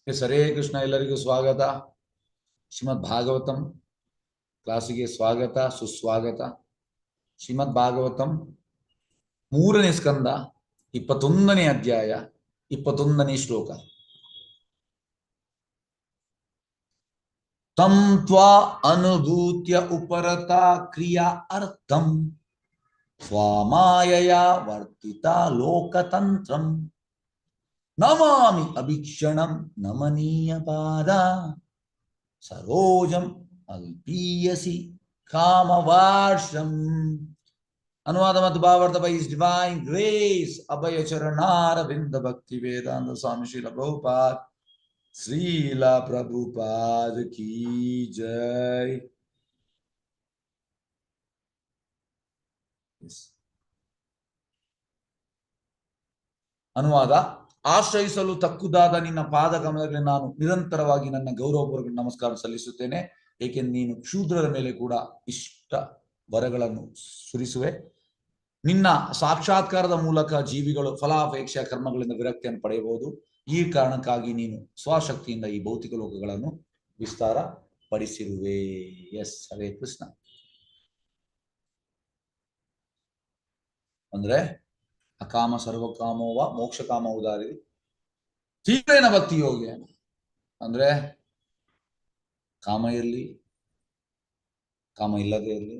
ಹರೇ ಕೃಷ್ಣ. ಎಲ್ಲರಿಗೂ ಸ್ವಾಗತ. ಶ್ರೀಮದ್ ಭಾಗವತಂ ಕ್ಲಾಸಿಗೆ ಸ್ವಾಗತ, ಸುಸ್ವಾಗತ. ಶ್ರೀಮದ್ ಭಾಗವತಂ 3ನೇ ಸ್ಕಂದ 21ನೇ ಅಧ್ಯಾಯ 21ನೇ ಶ್ಲೋಕ. ತಂ ತ್ವಾ ಅನುಭೂತ್ಯ ಉಪರತ ಕ್ರಿಯಾ ಅರ್ಥಂ ಸ್ವಾಮಾಯಯ ವರ್ತಿತ ಲೋಕತಂತ್ರಂ ನಮಾಮಿ ಅಭೀಕ್ಷಣಂ ನಮನೀಯ ಪಾದ ಸರೋಜಂ ಅಲ್ಪೀಯಸಿ ಕಾಮವಾರ್ಷಂ. ಅನುವಾದ ಮತ್ತು ಭಾವಾರ್ಥ ಬೈ ಹಿಸ್ ಡಿವೈನ್ ಗ್ರೇಸ್ ಅಭಯ ಚರಣಾರವಿಂದ ಭಕ್ತಿ ವೇದಾಂತ ಸ್ವಾಮಿ ಶ್ರೀಲ ಪ್ರಭುಪಾದ್. ಶ್ರೀಲ ಪ್ರಭುಪಾದ್ ಕೀ ಜೈ. ಅನುವಾದ: ಆಶ್ರಯಿಸಲು ತಕ್ಕುದಾದ ನಿನ್ನ ಪಾದಕಮಲಗಳಿಗೆ ನಾನು ನಿರಂತರವಾಗಿ ನನ್ನ ಗೌರವಪೂರ್ವಕ ನಮಸ್ಕಾರ ಸಲ್ಲಿಸುತ್ತೇನೆ, ಏಕೆಂದರೆ ನೀನು ಶೂದ್ರರ ಮೇಲೆ ಕೂಡ ಇಷ್ಟ ವರಗಳನ್ನು ಸುರಿಸುವೆ. ನಿನ್ನ ಸಾಕ್ಷಾತ್ಕಾರದ ಮೂಲಕ ಜೀವಿಗಳು ಫಲಾಪೇಕ್ಷೆಯ ಕರ್ಮಗಳಿಂದ ವಿರಕ್ತಿಯನ್ನು ಪಡೆಯಬಹುದು. ಈ ಕಾರಣಕ್ಕಾಗಿ ನೀನು ಸ್ವಶಕ್ತಿಯಿಂದ ಈ ಭೌತಿಕ ಲೋಕಗಳನ್ನು ವಿಸ್ತಾರ ಪಡಿಸಿರುವೆ. ಎಸ್, ಹರೇ ಕೃಷ್ಣ. ಅಂದ್ರೆ ಅಕಾಮ ಸರ್ವಕಾಮೋವ ಮೋಕ್ಷ ಕಾಮ ಉದಾರಿ ತೀವ್ರೇನ ಭಕ್ತಿ ಯೋಗ್ಯ. ಅಂದ್ರೆ ಕಾಮ ಇರಲಿ, ಕಾಮ ಇಲ್ಲದೆ ಇರಲಿ,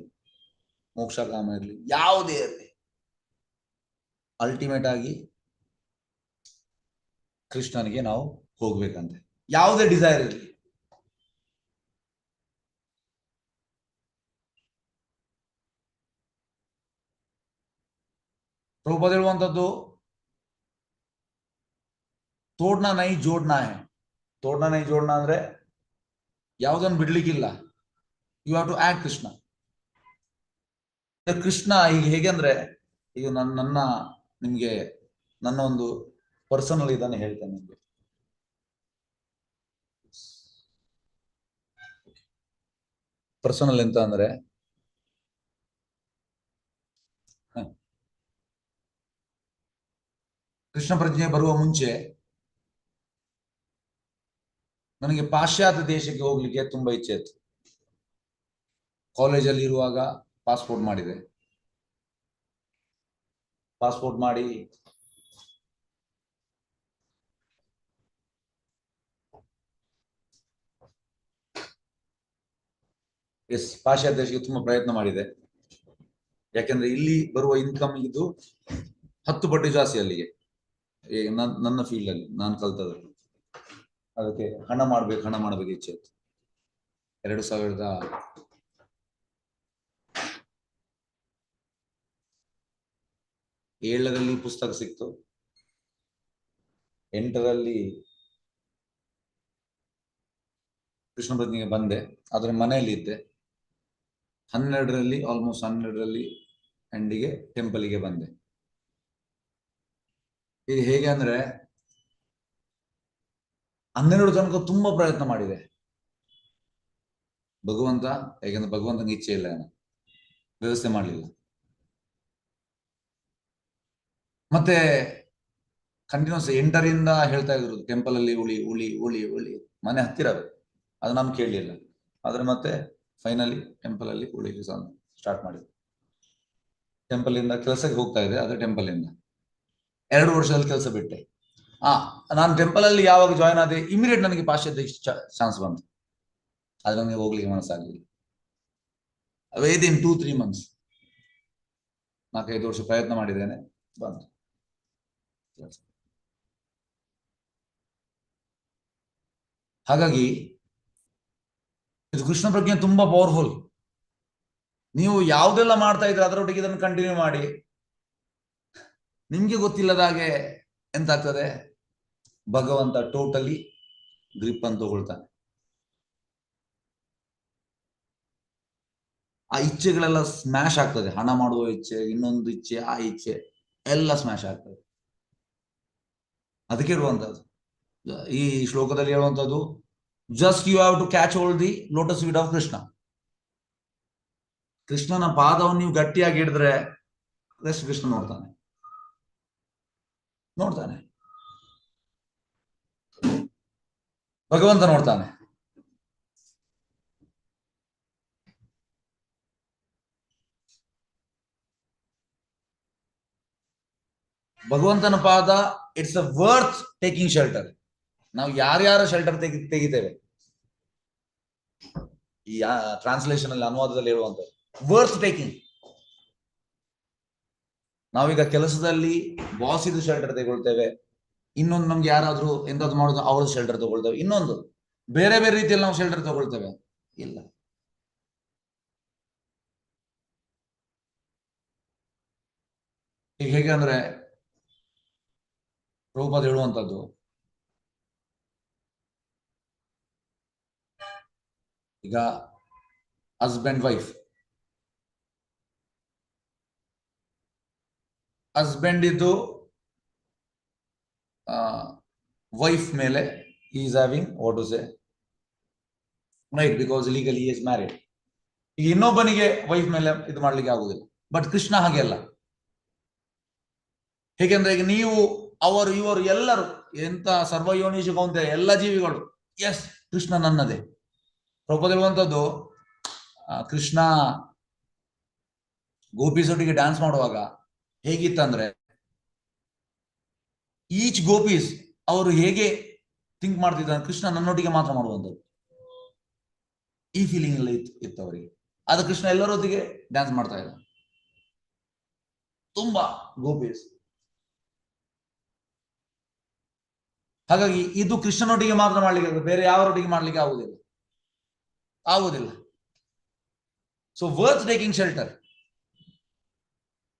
ಮೋಕ್ಷ ಕಾಮ ಇರಲಿ, ಯಾವುದೇ ಇರಲಿ, ಅಲ್ಟಿಮೇಟ್ ಆಗಿ ಕೃಷ್ಣನಿಗೆ ನಾವು ಹೋಗ್ಬೇಕಂತೆ. ಯಾವುದೇ ಡಿಸೈರ್ ಇರಲಿ. ಪ್ರಭುಪಾದ ಹೇಳುವಂಥದ್ದು ತೋಡ್ನ ನೈ ಜೋಡ್ನ ಹೇ. ತೋಡ್ನ ನೈ ಜೋಡ್ನ ಅಂದ್ರೆ ಯಾವುದನ್ನು ಬಿಡ್ಲಿಕ್ಕಿಲ್ಲ. You have to add Krishna. Krishna ಈಗ ಹೇಗೆ ಅಂದ್ರೆ, ಈಗ ನನ್ನ ನಿಮ್ಗೆ ನನ್ನ ಒಂದು ಪರ್ಸನಲ್ ಇದನ್ನು ಹೇಳ್ತೇನೆ ನಿಮ್ಗೆ. ಪರ್ಸನಲ್ ಎಂತ ಅಂದ್ರೆ, ಕೃಷ್ಣ ಪ್ರಜ್ಞೆ ಬರುವ ಮುಂಚೆ ನನಗೆ ಪಾಶ್ಚಾತ್ಯ ದೇಶಕ್ಕೆ ಹೋಗ್ಲಿಕ್ಕೆ ತುಂಬಾ ಇಚ್ಛೆ ಇತ್ತು. ಕಾಲೇಜಲ್ಲಿ ಇರುವಾಗ ಪಾಸ್ಪೋರ್ಟ್ ಮಾಡಿದೆ. ಪಾಸ್ಪೋರ್ಟ್ ಮಾಡಿ ಪಾಶ್ಚಾತ್ಯ ದೇಶಕ್ಕೆ ತುಂಬಾ ಪ್ರಯತ್ನ ಮಾಡಿದೆ. ಯಾಕೆಂದ್ರೆ ಇಲ್ಲಿ ಬರುವ ಇನ್ಕಮ್ ಇದು 10 ಪಟ್ಟು ಜಾಸ್ತಿ ಅಲ್ಲಿಗೆ, ನನ್ನ ಫೀಲ್ಡ್ ಅಲ್ಲಿ ನಾನು ಕಲ್ತದ್ರಲ್ಲಿ. ಅದಕ್ಕೆ ಹಣ ಮಾಡ್ಬೇಕು ಇಚ್ಛೆ ಇತ್ತು. 2007ರಲ್ಲಿ ಪುಸ್ತಕ ಸಿಕ್ತು. 8ರಲ್ಲಿ ಕೃಷ್ಣ ಪ್ರಜ್ಞೆಗೆ ಬಂದೆ. ಆದ್ರೆ ಮನೆಯಲ್ಲಿ ಇದ್ದೆ. 12ರಲ್ಲಿ ಎಂಡಿಗೆ ಟೆಂಪಲ್ಗೆ ಬಂದೆ. ಇದು ಹೇಗೆ ಅಂದ್ರೆ 12 ತನಕ ತುಂಬಾ ಪ್ರಯತ್ನ ಮಾಡಿದೆ ಭಗವಂತ. ಯಾಕೆಂದ್ರೆ ಭಗವಂತನಿಗೆ ಇಚ್ಛೆ ಇಲ್ಲ, ವ್ಯವಸ್ಥೆ ಮಾಡಲಿಲ್ಲ. ಮತ್ತೆ ಕಂಟಿನ್ಯೂಸ್ 8ರಿಂದ ಹೇಳ್ತಾ ಇದ್ರು ಟೆಂಪಲ್ ಅಲ್ಲಿ ಉಳಿ ಉಳಿ ಉಳಿ ಉಳಿ. ಮನೆ ಹತ್ತಿರವೇ, ಅದು ನಾನು ಕೇಳಲಿಲ್ಲ. ಆದ್ರೆ ಮತ್ತೆ ಫೈನಲಿ ಟೆಂಪಲ್ ಅಲ್ಲಿ ಉಳಿಗೆ ಸ್ಟಾರ್ಟ್ ಮಾಡಿದೆ. ಟೆಂಪಲ್ ಇಂದ ಕೆಲಸಕ್ಕೆ ಹೋಗ್ತಾ ಇದೆ. ಅದೇ ಟೆಂಪಲ್ ಇಂದ 2 ವರ್ಷದಲ್ಲಿ ಕೆಲಸ ಬಿಟ್ಟೆ. ನಾನು ಟೆಂಪಲ್ ಅಲ್ಲಿ ಯಾವಾಗ ಜಾಯ್ನ್ ಆದೆ, ಇಮಿಡಿಯೇಟ್ ನನಗೆ ಪಾಶ್ಚಾತ್ಯ ಚಾನ್ಸ್ ಬಂತು. ಆದ್ರೆ ನನಗೆ ಹೋಗ್ಲಿಕ್ಕೆ ಮನಸ್ಸಾಗಲಿಲ್ಲ. ವೇದಿನ್ 2-3 ಮಂತ್ಸ್, 4-5 ವರ್ಷ ಪ್ರಯತ್ನ ಮಾಡಿದ್ದೇನೆ, ಬಂತು. ಹಾಗಾಗಿ ಇದು ಕೃಷ್ಣ ಪ್ರಜ್ಞೆ ತುಂಬಾ ಪವರ್ಫುಲ್. ನೀವು ಯಾವುದೆಲ್ಲ ಮಾಡ್ತಾ ಇದ್ರೆ ಅದರೊಟ್ಟಿಗೆ ಇದನ್ನು ಕಂಟಿನ್ಯೂ ಮಾಡಿ. ನಿಮ್ಗೆ ಗೊತ್ತಿಲ್ಲದ ಹಾಗೆ ಎಂತ ಆಗ್ತದೆ, ಭಗವಂತ ಟೋಟಲಿ ಗ್ರಿಪ್ ಅಂತ ತಗೊಳ್ತಾನೆ. ಆ ಇಚ್ಛೆಗಳೆಲ್ಲ ಸ್ಮ್ಯಾಶ್ ಆಗ್ತದೆ. ಹಣ ಮಾಡುವ ಇಚ್ಛೆ, ಇನ್ನೊಂದು ಇಚ್ಛೆ, ಆ ಇಚ್ಛೆ ಎಲ್ಲ ಸ್ಮ್ಯಾಶ್ ಆಗ್ತದೆ. ಅದಕ್ಕೆ ಇರುವಂತದ್ದು ಈ ಶ್ಲೋಕದಲ್ಲಿ ಹೇಳುವಂಥದ್ದು, just you have to catch hold the lotus feet of Krishna. ಕೃಷ್ಣನ ಪಾದವನ್ನು ನೀವು ಗಟ್ಟಿಯಾಗಿ ಹಿಡಿದ್ರೆ ಕೃಷ್ಣ ನೋಡ್ತಾನೆ. ಭಗವಂತ ನೋಡ್ತಾನೆ. ಭಗವಂತನ ಪಾದ, it's a worth taking shelter. ನಾವು ಯಾರ್ಯಾರ ಶೆಲ್ಟರ್ ತೆಗಿತೇವೆ, ಈ ಟ್ರಾನ್ಸ್ಲೇಷನ್ ಅಲ್ಲಿ, ಅನುವಾದದಲ್ಲಿ ಹೇಳುವಂತ ವರ್ತ್ ಟೇಕಿಂಗ್. ನಾವೀಗ ಕೆಲಸದಲ್ಲಿ ಬಾಸ್ ಇದು ಶೆಲ್ಟರ್ ತಗೊಳ್ತೇವೆ, ಇನ್ನೊಂದು ನಮ್ಗೆ ಯಾರಾದ್ರೂ ಎಂದಾದ್ರು ಮಾಡೋದು ಅವ್ರದ್ದು ಶೆಲ್ಟರ್ ತಗೊಳ್ತೇವೆ, ಇನ್ನೊಂದು ಬೇರೆ ಬೇರೆ ರೀತಿಯಲ್ಲಿ ನಾವು ಶೆಲ್ಟರ್ ತಗೊಳ್ತೇವೆ. ಇಲ್ಲ, ಈಗ ಹೇಗೆ ಅಂದ್ರೆ ಪ್ರಭುಪಾದ ಹೇಳುವಂತದ್ದು, ಈಗ ಹಸ್ಬೆಂಡ್ ವೈಫ್, ಹಸ್ಬೆಂಡ್ ಇದ್ದು ವೈಫ್ ಮೇಲೆ is having what to say right, because legally is married. ಈಗ ಇನ್ನೊಬ್ಬನಿಗೆ ವೈಫ್ ಮೇಲೆ ಇದು ಮಾಡ್ಲಿಕ್ಕೆ ಆಗುದಿಲ್ಲ. ಬಟ್ ಕೃಷ್ಣ ಹಾಗೆ ಅಲ್ಲ. ಹೇಗೆಂದ್ರೆ ಈಗ ನೀವು, ಅವರು, ಇವರು ಎಲ್ಲರೂ ಎಂತ ಸರ್ವಯೋನಿಷ ಕೌಂತೆ ಎಲ್ಲ ಜೀವಿಗಳು, ಎಸ್ ಕೃಷ್ಣ ನನ್ನದೇ. ಪ್ರಭುಪಾದ ಹೇಳುವಂತದ್ದು, ಕೃಷ್ಣ ಗೋಪೀಸೊಟ್ಟಿಗೆ ಡ್ಯಾನ್ಸ್ ಮಾಡುವಾಗ ಹೇಗಿತ್ತಂದ್ರೆ, ಈಚ್ ಗೋಪೀಸ್ ಅವರು ಹೇಗೆ ಥಿಂಕ್ ಮಾಡ್ತಿದ್ದಾರೆ, ಕೃಷ್ಣ ನನ್ನೊಟ್ಟಿಗೆ ಮಾತ್ರ ಮಾಡುವಂಥದ್ದು, ಈ ಫೀಲಿಂಗ್ ಎಲ್ಲ ಇತ್ತು ಅವರಿಗೆ. ಆದ ಕೃಷ್ಣ ಎಲ್ಲರೊತ್ತಿಗೆ ಡ್ಯಾನ್ಸ್ ಮಾಡ್ತಾ ಇದ್ದ, ತುಂಬಾ ಗೋಪೀಸ್. ಹಾಗಾಗಿ ಇದು ಕೃಷ್ಣನೊಟ್ಟಿಗೆ ಮಾತ್ರ ಮಾಡ್ಲಿಕ್ಕೆ, ಬೇರೆ ಯಾವರೊಟ್ಟಿಗೆ ಮಾಡ್ಲಿಕ್ಕೆ ಆಗುದಿಲ್ಲ. So worth taking shelter.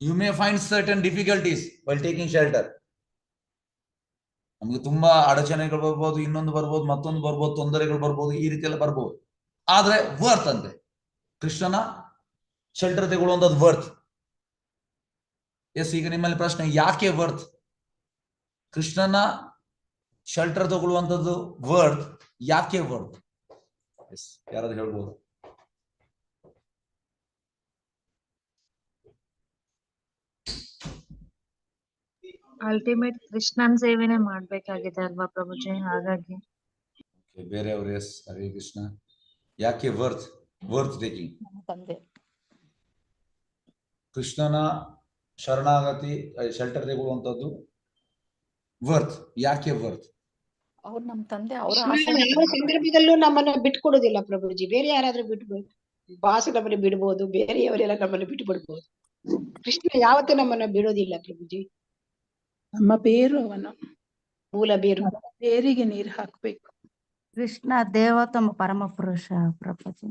You may find certain difficulties while taking shelter. ನಮ್ಗೆ ತುಂಬಾ ಅಡಚಣೆಗಳು ಬರ್ಬೋದು, ಇನ್ನೊಂದು ಬರ್ಬೋದು, ಮತ್ತೊಂದು ಬರ್ಬೋದು, ತೊಂದರೆಗಳು ಬರ್ಬೋದು, ಈ ರೀತಿ ಎಲ್ಲ ಬರ್ಬೋದು. ಆದ್ರೆ ವರ್ತ್ ಅಂತೆ, ಕೃಷ್ಣನ ಶೆಲ್ಟರ್ ತಗೊಳ್ಳುವಂಥದ್ದು ವರ್ತ್. ಎಸ್, ಈಗ ನಿಮ್ಮಲ್ಲಿ ಪ್ರಶ್ನೆ, ಯಾಕೆ ವರ್ತ್? ಕೃಷ್ಣನ ಶೆಲ್ಟರ್ ತಗೊಳ್ಳುವಂಥದ್ದು ವರ್ತ್, ಯಾಕೆ ವರ್ತ್? ಎಸ್, ಯಾರಾದ್ರೂ ಹೇಳ್ಬೋದು? ಅಲ್ಟಿಮೇಟ್ ಕೃಷ್ಣನ್ ಸೇವೆನೆ ಮಾಡ್ಬೇಕಾಗಿದೆ ಅಲ್ವಾ ಪ್ರಭುಜಿ, ಹಾಗಾಗಿ. ಬೇರೆಯವರು? ಎಸ್, ಹರೇ ಕೃಷ್ಣ. ಯಾಕೆ ವರ್ತ್ ಟೇಕಿಂಗ್? ಕೃಷ್ಣನ ಶರಣಾಗತಿ, ಶೆಲ್ಟರ್ ತಗೊಳ್ಳುವಂಥದ್ದು ವರ್ತ್. ಯಾಕೆ ವರ್ತ್? ಅವ್ರು ನಮ್ಮ ತಂದೆ, ಅವರ ಯಾವ ಸಂದರ್ಭದಲ್ಲೂ ನಮ್ಮನ್ನ ಬಿಟ್ಕೊಡೋದಿಲ್ಲ ಪ್ರಭುಜಿ. ಬೇರೆ ಯಾರಾದ್ರೂ ಬಿಟ್ಬಿಡ್ಬೋದು, ಬಾಸು ನಮ್ಮನ್ನ ಬಿಡ್ಬೋದು, ಬೇರೆಯವರೆಲ್ಲ ನಮ್ಮನ್ನ ಬಿಟ್ಟು ಬಿಡ್ಬೋದು. ಕೃಷ್ಣ ಯಾವತ್ತೂ ನಮ್ಮನ್ನ ಬಿಡೋದಿಲ್ಲ ಪ್ರಭುಜಿ. ನಮ್ಮ ಬೇರು ಅವನು, ಮೂಲ ಬೇರು. ಬೇರಿಗೆ ನೀರು ಹಾಕ್ಬೇಕು. ಕೃಷ್ಣ ದೇವೋತ್ತಮ ಪರಮ ಪುರುಷ ಪ್ರಭುಜಿ.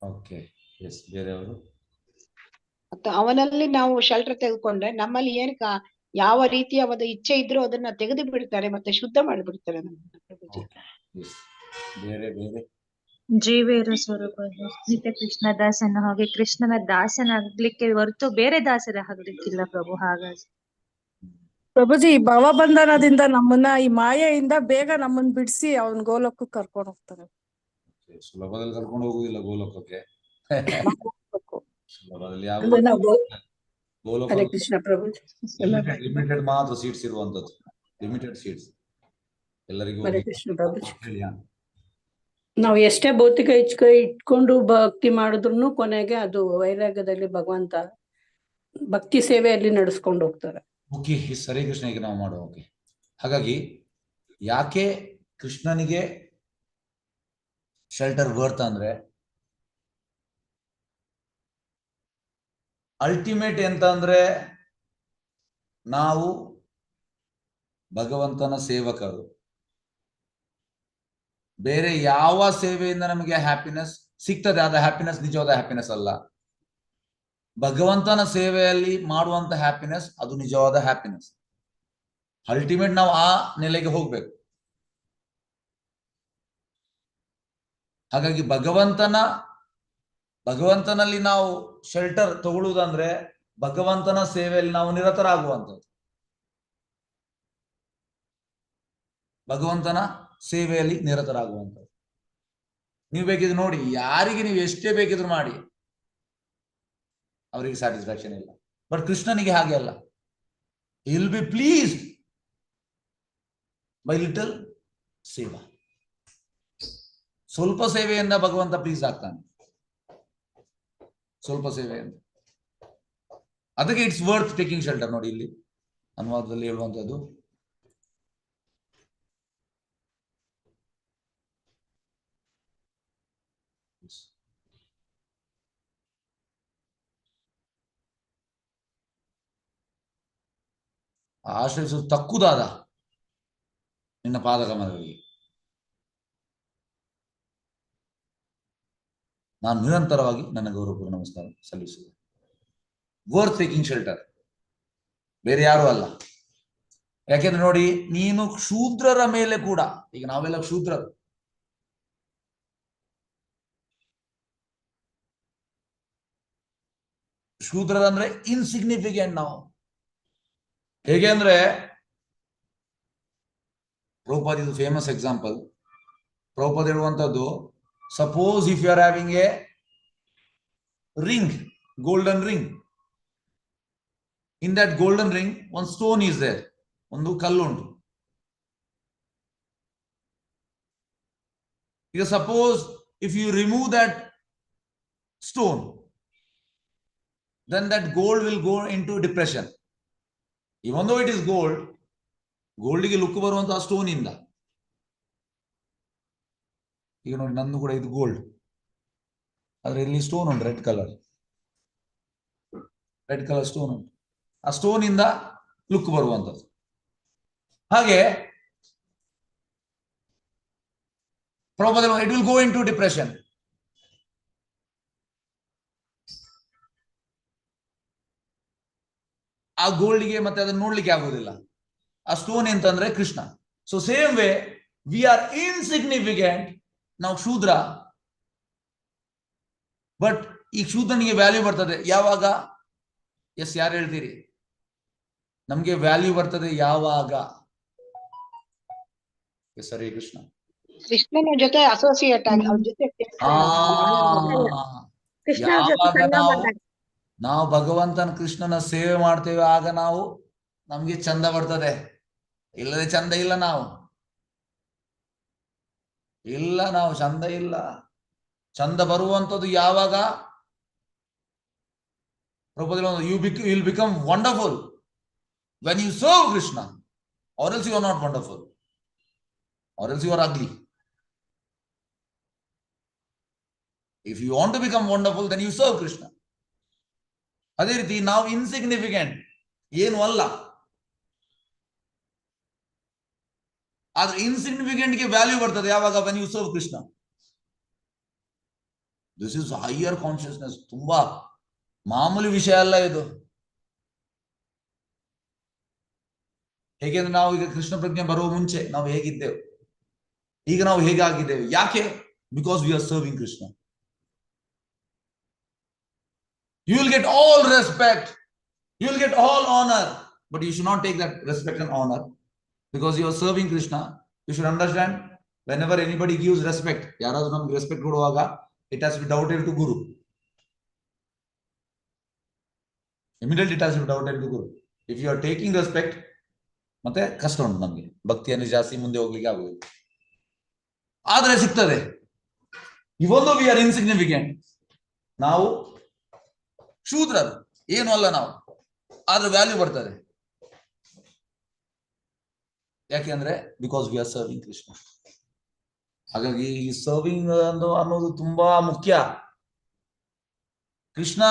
ಓಕೆ, ಎಸ್, ಬೇರೆಯವರು? ಮತ್ತು ಅವನಲ್ಲಿ ನಾವು ಶೆಲ್ಟರ್ ತೆಗೆದುಕೊಂಡ್ರೆ ನಮ್ಮಲ್ಲಿ ಯಾವ ರೀತಿಯ ಒಂದು ಇಚ್ಛೆ ಇದ್ರೂ ಅದನ್ನ ತೆಗೆದು ಬಿಡ್ತಾರೆ, ಮತ್ತೆ ಶುದ್ಧ ಮಾಡಿಬಿಡ್ತಾರೆ ನಮ್ಮನ್ನ ಪ್ರಭುಜಿ. ಬೇರೆ ಜೀವೇರ ಸ್ವರೂಪ ನಿತ್ಯ ಕೃಷ್ಣ ದಾಸನ, ಹಾಗೆ ಕೃಷ್ಣನ ದಾಸನಾಗ್ಲಿಕ್ಕೆ ಹೊರತು ಬೇರೆ ದಾಸರ ಆಗ್ಲಿಕ್ಕಿಲ್ಲ ಪ್ರಭು. ಹಾಗಾಗಿ ಪ್ರಭುಜಿ, ಈ ಭವಬಂಧನದಿಂದ ನಮ್ಮನ್ನ, ಈ ಮಾಯೆಯಿಂದ ಬೇಗ ನಮ್ಮನ್ನ ಬಿಡಿಸಿ ಅವನ್ ಗೋಲೋಕಕ್ಕೆ ಕರ್ಕೊಂಡು ಹೋಗ್ತಾರೆ. ಸುಲಭದಲ್ಲಿ ಕರ್ಕೊಂಡು ಹೋಗುದಿಲ್ಲ ಗೋಲೋಕಕ್ಕೆ. ಸುಲಭದಲ್ಲಿ ಹರೇ ಕೃಷ್ಣ ಪ್ರಭುಜಿ. ಲಿಮಿಟೆಡ್ ಮಾತ್ರ ಸೀಟ್ಸ್ ಇರುವಂತದ್ದು, ಲಿಮಿಟೆಡ್ ಸೀಟ್ಸ್ ಎಲ್ಲರಿಗೂ. ಹರೇ ಕೃಷ್ಣ ಪ್ರಭುಜಿ. ನಾವು ಎಷ್ಟೇ ಭೌತಿಕ ಇಟ್ಕೊಂಡು ಭಕ್ತಿ ಮಾಡಿದ್ರು ಕೊನೆಗೆ ಅದು ವೈರಾಗ್ಯದಲ್ಲಿ ಭಗವಂತ ಭಕ್ತಿ ಸೇವೆಯಲ್ಲಿ ನಡೆಸ್ಕೊಂಡು ಹೋಗ್ತಾರೆ. ಓಕೆ, ಹರೇ ಕೃಷ್ಣ. ಈಗ ನಾವು ಮಾಡುವ ಓಕೆ. ಹಾಗಾಗಿ ಯಾಕೆ ಕೃಷ್ಣನಿಗೆ ಶೆಲ್ಟರ್ ವರ್ತ್ ಅಂದ್ರೆ, ಅಲ್ಟಿಮೇಟ್ ಎಂತ ಅಂದ್ರೆ, ನಾವು ಭಗವಂತನ ಸೇವಕರು. ಬೇರೆ ಯಾವ ಸೇವೆಯಿಂದ ನಮಗೆ ಹ್ಯಾಪಿನೆಸ್ ಸಿಗ್ತದೆ, ಆದ ಹ್ಯಾಪಿನೆಸ್ ನಿಜವಾದ ಹ್ಯಾಪಿನೆಸ್ ಅಲ್ಲ. ಭಗವಂತನ ಸೇವೆಯಲ್ಲಿ ಮಾಡುವಂತ ಹ್ಯಾಪಿನೆಸ್ ಅದು ನಿಜವಾದ ಹ್ಯಾಪಿನೆಸ್. ಅಲ್ಟಿಮೇಟ್ ನಾವು ಆ ನೆಲೆಗೆ ಹೋಗ್ಬೇಕು. ಹಾಗಾಗಿ ಭಗವಂತನಲ್ಲಿ ನಾವು ಶೆಲ್ಟರ್ ತಗೊಳ್ಳುವುದಂದ್ರೆ ಭಗವಂತನ ಸೇವೆಯಲ್ಲಿ ನಾವು ನಿರತರಾಗುವಂಥದ್ದು. ಭಗವಂತನ ಸೇವೆಯಲ್ಲಿ ನಿರತರಾಗುವಂಥದ್ದು. ನೀವು ಬೇಕಿದ್ರೆ ನೋಡಿ, ಯಾರಿಗೆ ನೀವು ಎಷ್ಟೇ ಬೇಕಿದ್ರು ಮಾಡಿ, ಅವರಿಗೆ ಸ್ಯಾಟಿಸ್ಫ್ಯಾಕ್ಷನ್ ಇಲ್ಲ. ಬಟ್ ಕೃಷ್ಣನಿಗೆ ಹಾಗೆ ಅಲ್ಲ. he will be pleased by little ಸೇವಾ. ಸ್ವಲ್ಪ ಸೇವೆಯಿಂದ ಭಗವಂತ ಪ್ಲೀಸ್ ಆಗ್ತಾನೆ, ಸ್ವಲ್ಪ ಸೇವೆಯಿಂದ. ಅದಕ್ಕೆ ಇಟ್ಸ್ ವರ್ತ್ ಟೇಕಿಂಗ್ ಶೆಲ್ಟರ್. ನೋಡಿ ಇಲ್ಲಿ ಅನುವಾದದಲ್ಲಿ ಹೇಳುವಂತದ್ದು, ಆಶ್ರಯಿಸುವುದು ತಕ್ಕುದಾದ ನಿನ್ನ ಪಾದಕಮಲಗಳಿಗೆ ನಾನು ನಿರಂತರವಾಗಿ ನನ್ನ ಗೌರವಪೂರ್ಣ ನಮಸ್ಕಾರ ಸಲ್ಲಿಸುವೆ. ವರ್ತ್ ಟೇಕಿಂಗ್ ಶೆಲ್ಟರ್, ಬೇರೆ ಯಾರು ಅಲ್ಲ. ಯಾಕೆಂದ್ರೆ ನೋಡಿ, ನೀನು ಶೂದ್ರರ ಮೇಲೆ ಕೂಡ, ಈಗ ನಾವೆಲ್ಲ ಶೂದ್ರರು, ಶೂದ್ರರಂದ್ರೆ ಇನ್ಸಿಗ್ನಿಫಿಕೆಂಟ್ ನಾವು. ಹೇಗೆ ಅಂದ್ರೆ, ಪ್ರಭುಪಾದ್ ಇದು ಫೇಮಸ್ ಎಕ್ಸಾಂಪಲ್. ಪ್ರಭುಪಾದ್ ಹೇಳುವಂತದ್ದು, suppose if you are having a ring, golden ring, in that golden ring one stone is there, ಒಂದು ಕಲ್ಲು ಉಂಟು. ಈಗ suppose if you remove that stone, then that gold will go into depression. Even though it is gold, ಗೋಲ್ಡ್ಗೆ look ಬರುವಂತಹ stone ಇಂದ. ಈಗ ನೋಡಿ, ನಂದು ಕೂಡ ಇದು ಗೋಲ್ಡ್, ಆದ್ರೆ ಇಲ್ಲಿ ಸ್ಟೋನ್ ಉಂಟು, ರೆಡ್ ಕಲರ್ ಸ್ಟೋನ್ ಉಂಟು. ಆ ಸ್ಟೋನ್ ಇಂದ ಲುಕ್ ಬರುವಂತದ್ದು. ಹಾಗೆ it will go into depression. ಆ ಗೋಲ್ಡ್ಗೆ ಮತ್ತೆ ಅದನ್ನು ನೋಡ್ಲಿಕ್ಕೆ ಆಗೋದಿಲ್ಲ. ಆ ಸ್ಟೋನ್ ಎಂತಂದ್ರೆ Krishna. So same way we are insignificant, ನಾವು ಶೂದ್ರ. ಬಟ್ ಈ ಶೂದ್ರನಿಗೆ ವ್ಯಾಲ್ಯೂ ಬರ್ತದೆ ಯಾವಾಗ? ಎಸ್, ಯಾರು ಹೇಳ್ತೀರಿ? ನಮ್ಗೆ ವ್ಯಾಲ್ಯೂ ಬರ್ತದೆ ಯಾವಾಗ? ಸರಿ, ಕೃಷ್ಣ, ಕೃಷ್ಣನ ಜೊತೆ ಅಸೋಸಿಯೇಟ್ ಆಗಿ ಅವ್ರ ಜೊತೆ ಯಾವಾಗ ನಾವು ಭಗವಂತನ ಕೃಷ್ಣನ ಸೇವೆ ಮಾಡ್ತೇವೆ, ಆಗ ನಮ್ಗೆ ಚಂದ ಬರ್ತದೆ. ಇಲ್ಲದೆ ಚಂದ ಇಲ್ಲ, ನಾವು ಚಂದ ಇಲ್ಲ. ಚಂದ ಬರುವಂತದ್ದು ಯಾವಾಗ? you will become wonderful when you serve Krishna, or else you are not wonderful, or else you are ugly. If you want to become wonderful, then you serve Krishna. ಅದೇ ರೀತಿ ನಾವು ಇನ್ಸಿಗ್ನಿಫಿಕೆಂಟ್, ಏನು ಅಲ್ಲ, ಆದ್ರೆ ಇನ್ಸಿಗ್ನಿಫಿಕೆಂಟ್ ಗೆ value ಬರ್ತದೆ ಯಾವಾಗ? when you serve Krishna. This is higher consciousness. ತುಂಬಾ ಮಾಮೂಲಿ ವಿಷಯ ಅಲ್ಲ ಇದು. ಹೇಗೆಂದ್ರೆ, ನಾವು ಈಗ ಕೃಷ್ಣ ಪ್ರಜ್ಞೆ ಬರುವ ಮುಂಚೆ ನಾವು ಹೇಗಿದ್ದೇವೆ, ಈಗ ನಾವು ಹೇಗಾಗಿದ್ದೇವೆ. ಯಾಕೆ? Because we are serving Krishna. You will get all respect, you will get all honor, but you should not take that respect and honor because you are serving Krishna. You should understand, whenever anybody gives respect, ಯಾರಾದ್ರೂ ನಮ್ಗೆ respect ಕೊಡುವಾಗ, it has to be doubted to Guru. Immediately it has to be doubted to Guru. If you are taking respect, ಮತ್ತೆ ಕಷ್ಟ ಉಂಟು ನಮ್ಗೆ, ಭಕ್ತಿಯನ್ನು ಜಾಸ್ತಿ ಮುಂದೆ ಹೋಗ್ಲಿಕ್ಕೆ ಆಗುವುದು. ಆದ್ರೆ ಸಿಗ್ತದೆ. Even though we are insignificant, ನಾವು ಶೂದ್ರರು, ಏನು ಅಲ್ಲ ನಾವು, ಆದ್ರೆ ವ್ಯಾಲ್ಯೂ ಬರ್ತದೆ. ಯಾಕೆಂದ್ರೆ because we are serving Krishna. ಹಾಗಾಗಿ ಈ ಸರ್ವಿಂಗ್ ಅನ್ನೋದು ತುಂಬಾ ಮುಖ್ಯ. ಕೃಷ್ಣ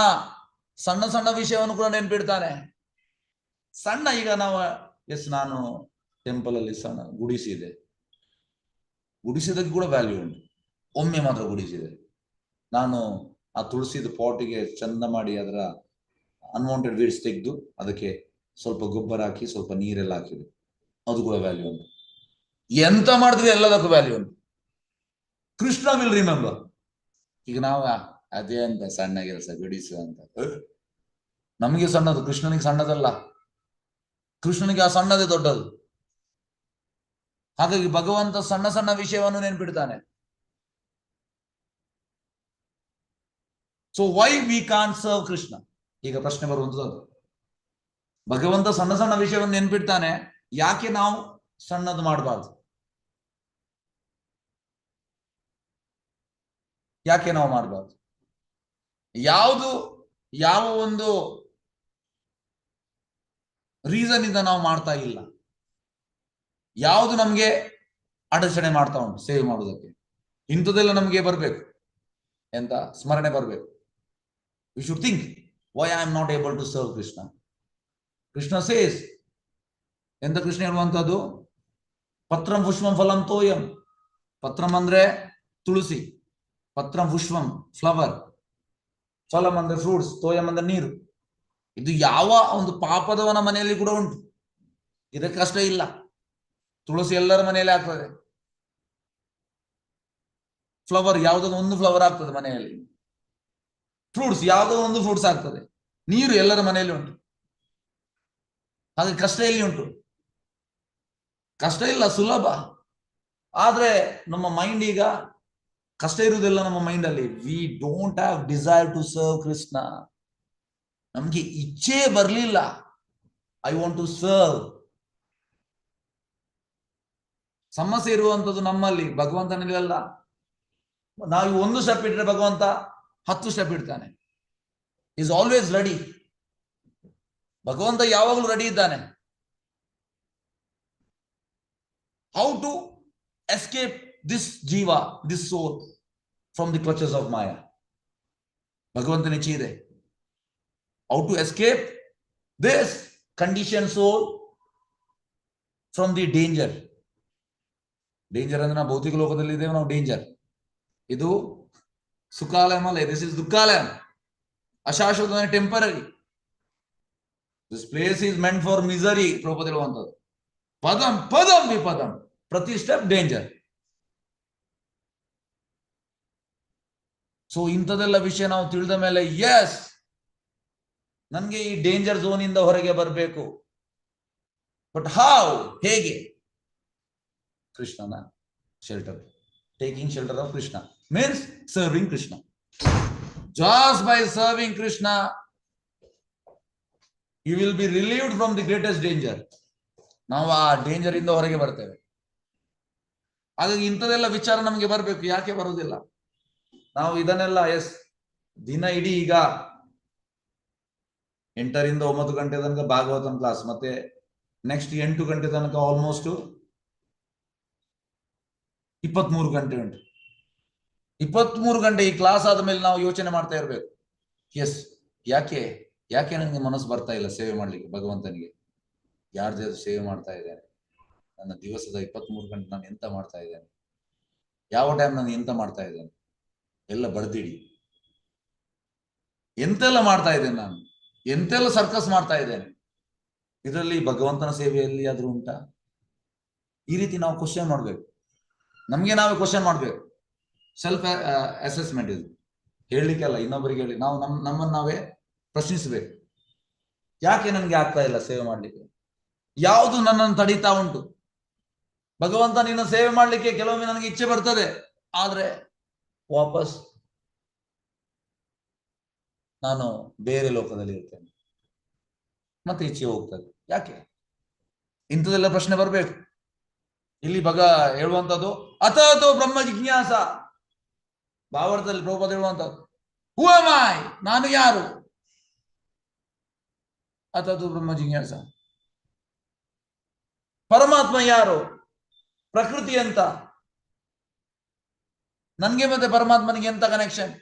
ಸಣ್ಣ ಸಣ್ಣ ವಿಷಯವನ್ನು ಕೂಡ ನೆನ್ಪಿಡ್ತಾನೆ. ಸಣ್ಣ, ಈಗ ನಾನು ಟೆಂಪಲ್ ಅಲ್ಲಿ ಸಣ್ಣ ಗುಡಿಸಿದೆ, ಗುಡಿಸಿದಕ್ಕೆ ಕೂಡ ವ್ಯಾಲ್ಯೂ ಉಂಟು. ಒಮ್ಮೆ ಮಾತ್ರ ಗುಡಿಸಿದೆ ನಾನು. ಆ ತುಳಸಿದ ಪಾಟಿಗೆ ಚಂದ ಮಾಡಿ ಅದರ ಅನ್ವಾಂಟೆಡ್ ವೀಡ್ಸ್ ತೆಗೆದು ಅದಕ್ಕೆ ಸ್ವಲ್ಪ ಗೊಬ್ಬರ ಹಾಕಿ ಸ್ವಲ್ಪ ನೀರೆಲ್ಲ ಹಾಕಿದೆ, ಅದು ಕೂಡ ವ್ಯಾಲ್ಯೂ ಉಂಟು. ಎಂತ ಮಾಡಿದ್ರೆ ಎಲ್ಲದಕ್ಕೂ ವ್ಯಾಲ್ಯೂ ಉಂಟು. Krishna will remember. ಈಗ ನಾವು ಅದೇ ಅಂತ ಸಣ್ಣ ಕೆಲಸ ಗುಡಿಸು ಅಂತ, ನಮಗೆ ಸಣ್ಣದು, ಕೃಷ್ಣನಿಗೆ ಸಣ್ಣದಲ್ಲ. ಕೃಷ್ಣನಿಗೆ ಆ ಸಣ್ಣದೇ ದೊಡ್ಡದು. ಹಾಗಾಗಿ ಭಗವಂತ ಸಣ್ಣ ಸಣ್ಣ ವಿಷಯವನ್ನು ನೆನ್ಪಿಡ್ತಾನೆ. So why we can't serve Krishna? ಈಗ ಪ್ರಶ್ನೆ ಬರುವಂತದ್ದು, ಭಗವಂತ ಸಣ್ಣ ಸಣ್ಣ ವಿಷಯವನ್ನು ನೆನ್ಪಿಡ್ತಾನೆ, ಯಾಕೆ ನಾವು ಸಣ್ಣದು ಮಾಡಬಾರ್ದು? ಯಾಕೆ ನಾವು ಮಾಡಬಾರ್ದು? ಯಾವ ಒಂದು ರೀಸನ್ ಇಂದ ನಾವು ಮಾಡ್ತಾ ಇಲ್ಲ? ಯಾವುದು ನಮ್ಗೆ ಅಡಚಣೆ ಮಾಡ್ತಾ ಉಂಟು ಸೇವೆ ಮಾಡುವುದಕ್ಕೆ? ಇಂಥದ್ದೆಲ್ಲ ನಮಗೆ ಬರ್ಬೇಕು, ಎಂತ ಸ್ಮರಣೆ ಬರ್ಬೇಕು. We should think, why I am not able to serve Krishna. Krishna says, ಎಂತ ಕೃಷ್ಣ ಹೇಳುವಂತದ್ದು, ಪತ್ರಂ ಪುಷ್ಪಂ ಫಲಂ ತೋಯಂ. ಪತ್ರಂ ಅಂದ್ರೆ ತುಳಸಿ, ಪತ್ರಂ ಪುಷ್ಪಂ ಫ್ಲವರ್, ಫಲಂ ಅಂದ್ರೆ ಫ್ರೂಟ್ಸ್, ತೋಯಂ ಅಂದ್ರೆ ನೀರು. ಇದು ಯಾವ ಒಂದು ಪಾಪದವನ ಮನೆಯಲ್ಲಿ ಕೂಡ ಉಂಟು, ಇದಕ್ಕೆ ಕಷ್ಟ ಇಲ್ಲ. ತುಳಸಿ ಎಲ್ಲರ ಮನೆಯಲ್ಲಿ ಆಗ್ತದೆ, ಫ್ಲವರ್ ಯಾವುದೋ ಒಂದು ಫ್ಲವರ್ ಆಗ್ತದೆ ಮನೆಯಲ್ಲಿ, ಫ್ರೂಟ್ಸ್ ಯಾವುದೋ ಒಂದು ಫ್ರೂಟ್ಸ್ ಆಗ್ತದೆ, ನೀರು ಎಲ್ಲರ ಮನೆಯಲ್ಲಿ ಉಂಟು. ಹಾಗೆ ಕಷ್ಟ ಎಲ್ಲಿ ಉಂಟು? ಕಷ್ಟ ಇಲ್ಲ, ಸುಲಭ. ಆದ್ರೆ ನಮ್ಮ ಮೈಂಡ್ ಈಗ ಕಷ್ಟ ಇರುವುದಿಲ್ಲ ನಮ್ಮ ಮೈಂಡ್ ಅಲ್ಲಿ. We don't have desire to serve Krishna. ನಮ್ಗೆ ಇಚ್ಛೆ ಬರಲಿಲ್ಲ, ಐ ವಾಂಟ್ ಟು ಸರ್ವ್. ಸಮಸ್ಯೆ ಇರುವಂತದ್ದು ನಮ್ಮಲ್ಲಿ, ಭಗವಂತನಲ್ಲಿ ಅಲ್ಲ. ನಾವು ಒಂದು ಸ್ಟೆಪ್ ಇಟ್ಟರೆ ಭಗವಂತ 10 ಸ್ಟೆಪ್ ಇಡ್ತಾನೆ. Is always ready. ಭಗವಂತ ಯಾವಾಗಲೂ ರೆಡಿ ಇದ್ದಾನೆ. ಹೌ ಟು ಎಸ್ಕೇಪ್ ದಿಸ್ ಜೀವ, this soul from the clutches of maya? ಭಗವಂತನ ಇಚ್ಛೆ ಇದೆ. How to escape this condition soul from the danger. Danger ಅಂದ್ರೆ ನಾವು ಭೌತಿಕ ಲೋಕದಲ್ಲಿ ಇದ್ದೇವೆ, ನಾವು ಡೇಂಜರ್. ಇದು ಸುಖಾಲಯಂ ಅಲ್ಲ, ದಿಸ್ ಇಸ್ ದುಃಖಾಲಯಂ. ಅಶಾಶ್ವತ, temporary. This place is meant for misery. Prabhupada ಹೇಳುವಂಥದ್ದು ಪದಂ ಪದಂ ವಿಪದಂ, ಪ್ರತಿ ಸ್ಟೆಪ್ ಡೇಂಜರ್. ಸೊ ಇಂಥದೆಲ್ಲ ವಿಷಯ ನಾವು ತಿಳಿದ ಮೇಲೆ, ಎಸ್, ನನ್ಗೆ ಈ ಡೇಂಜರ್ ಝೋನ್ ಇಂದ ಹೊರಗೆ ಬರಬೇಕು. ಬಟ್ ಹೌ, ಹೇಗೆ? ಕೃಷ್ಣನ shelter, taking shelter of Krishna means serving Krishna. Just by serving Krishna, you will be relieved from the greatest danger. ನಾವು ಆ ಡೇಂಜರ್ ಇಂದ ಹೊರಗೆ ಬರ್ತೇವೆ. ಹಾಗಾಗಿ ಇಂಥದೆಲ್ಲ ವಿಚಾರ ನಮಗೆ ಬರಬೇಕು. ಯಾಕೆ ಬರುವುದಿಲ್ಲ? ನಾವು ಇದನ್ನೆಲ್ಲ ದಿನ ಇಡೀ ಈಗ 8 ರಿಂದ 9 ಗಂಟೆ ತನಕ ಭಾಗವತನ ಕ್ಲಾಸ್, ಮತ್ತೆ ನೆಕ್ಸ್ಟ್ 8 ಗಂಟೆ ತನಕ ಆಲ್ಮೋಸ್ಟ್ 23 ಗಂಟೆ ಉಂಟು. 23 ಗಂಟೆ ಈ ಕ್ಲಾಸ್ ಆದ್ಮೇಲೆ ನಾವು ಯೋಚನೆ ಮಾಡ್ತಾ ಇರ್ಬೇಕು, ಯಾಕೆ ನನಗೆ ಮನಸ್ಸು ಬರ್ತಾ ಇಲ್ಲ ಸೇವೆ ಮಾಡ್ಲಿಕ್ಕೆ ಭಗವಂತನಿಗೆ? ಯಾರ್ದು ಸೇವೆ ಮಾಡ್ತಾ ಇದ್ದೇನೆ? ನನ್ನ ದಿವಸದ 23 ಗಂಟೆ ನಾನು ಎಂತ ಮಾಡ್ತಾ ಇದ್ದೇನೆ? ಯಾವ ಟೈಮ್ ನಾನು ಎಂತ ಮಾಡ್ತಾ ಇದ್ದೇನೆ? ಎಲ್ಲ ಬಡ್ದಿಡಿ. ಎಂತೆಲ್ಲ ಮಾಡ್ತಾ ಇದ್ದೇನೆ ನಾನು, ಎಂತೆಲ್ಲ ಸರ್ಕಸ್ ಮಾಡ್ತಾ ಇದ್ದೇನೆ, ಇದರಲ್ಲಿ ಭಗವಂತನ ಸೇವೆಯಲ್ಲಿ ಆದ್ರೂ ಉಂಟಾ? ಈ ರೀತಿ ನಾವು ಕ್ವಶನ್ ಮಾಡ್ಬೇಕು, ನಮ್ಗೆ ನಾವೇ ಕ್ವಶನ್ ಮಾಡ್ಬೇಕು. ಸೆಲ್ಫ್ ಅಸೆಸ್ಮೆಂಟ್ ಇದು. ಹೇಳಲಿಕ್ಕೆಲ್ಲ, ಇನ್ನೊಬ್ಬರಿಗೆ ಹೇಳಿ, ನಾವು ನಮ್ಮನ್ನು ನಾವೇ ಪ್ರಶ್ನಿಸಬೇಕು. ಯಾಕೆ ನನಗೆ ಆಗ್ತಾ ಇಲ್ಲ ಸೇವೆ ಮಾಡ್ಲಿಕ್ಕೆ? ಯಾವುದು ನನ್ನನ್ನು ತಡೀತಾ ಉಂಟು? ಭಗವಂತ ನಿನ್ನ ಸೇವೆ ಮಾಡ್ಲಿಕ್ಕೆ ಕೆಲವೊಮ್ಮೆ ನನಗೆ ಇಚ್ಛೆ ಬರ್ತದೆ, ಆದ್ರೆ ವಾಪಸ್ ನಾನು ಬೇರೆ ಲೋಕದಲ್ಲಿ ಇರ್ತೇನೆ, ಮತ್ತೆ ಇಚ್ಛೆ ಹೋಗ್ತದೆ. ಯಾಕೆ? ಇಂಥದೆಲ್ಲ ಪ್ರಶ್ನೆ ಬರ್ಬೇಕು. ಇಲ್ಲಿ ಹೇಳುವಂತದ್ದು ಅಥೋ ಬ್ರಹ್ಮ ಜಿಜ್ಞಾಸ. ಭಾವಾರ್ಥದಲ್ಲಿ ಪ್ರಭುಪಾದ ಹೇಳುವಂತದ್ದು ಹೂ ಆಮ್ ಐ, ನಾನು ಯಾರು? ಅಥೋ ಬ್ರಹ್ಮ ಜಿಜ್ಞಾಸ. ಪರಮಾತ್ಮ ಯಾರು? ಪ್ರಕೃತಿ ಅಂತ. ನನ್ಗೆ ಮತ್ತೆ ಪರಮಾತ್ಮನಿಗೆ ಎಂತ ಕನೆಕ್ಷನ್?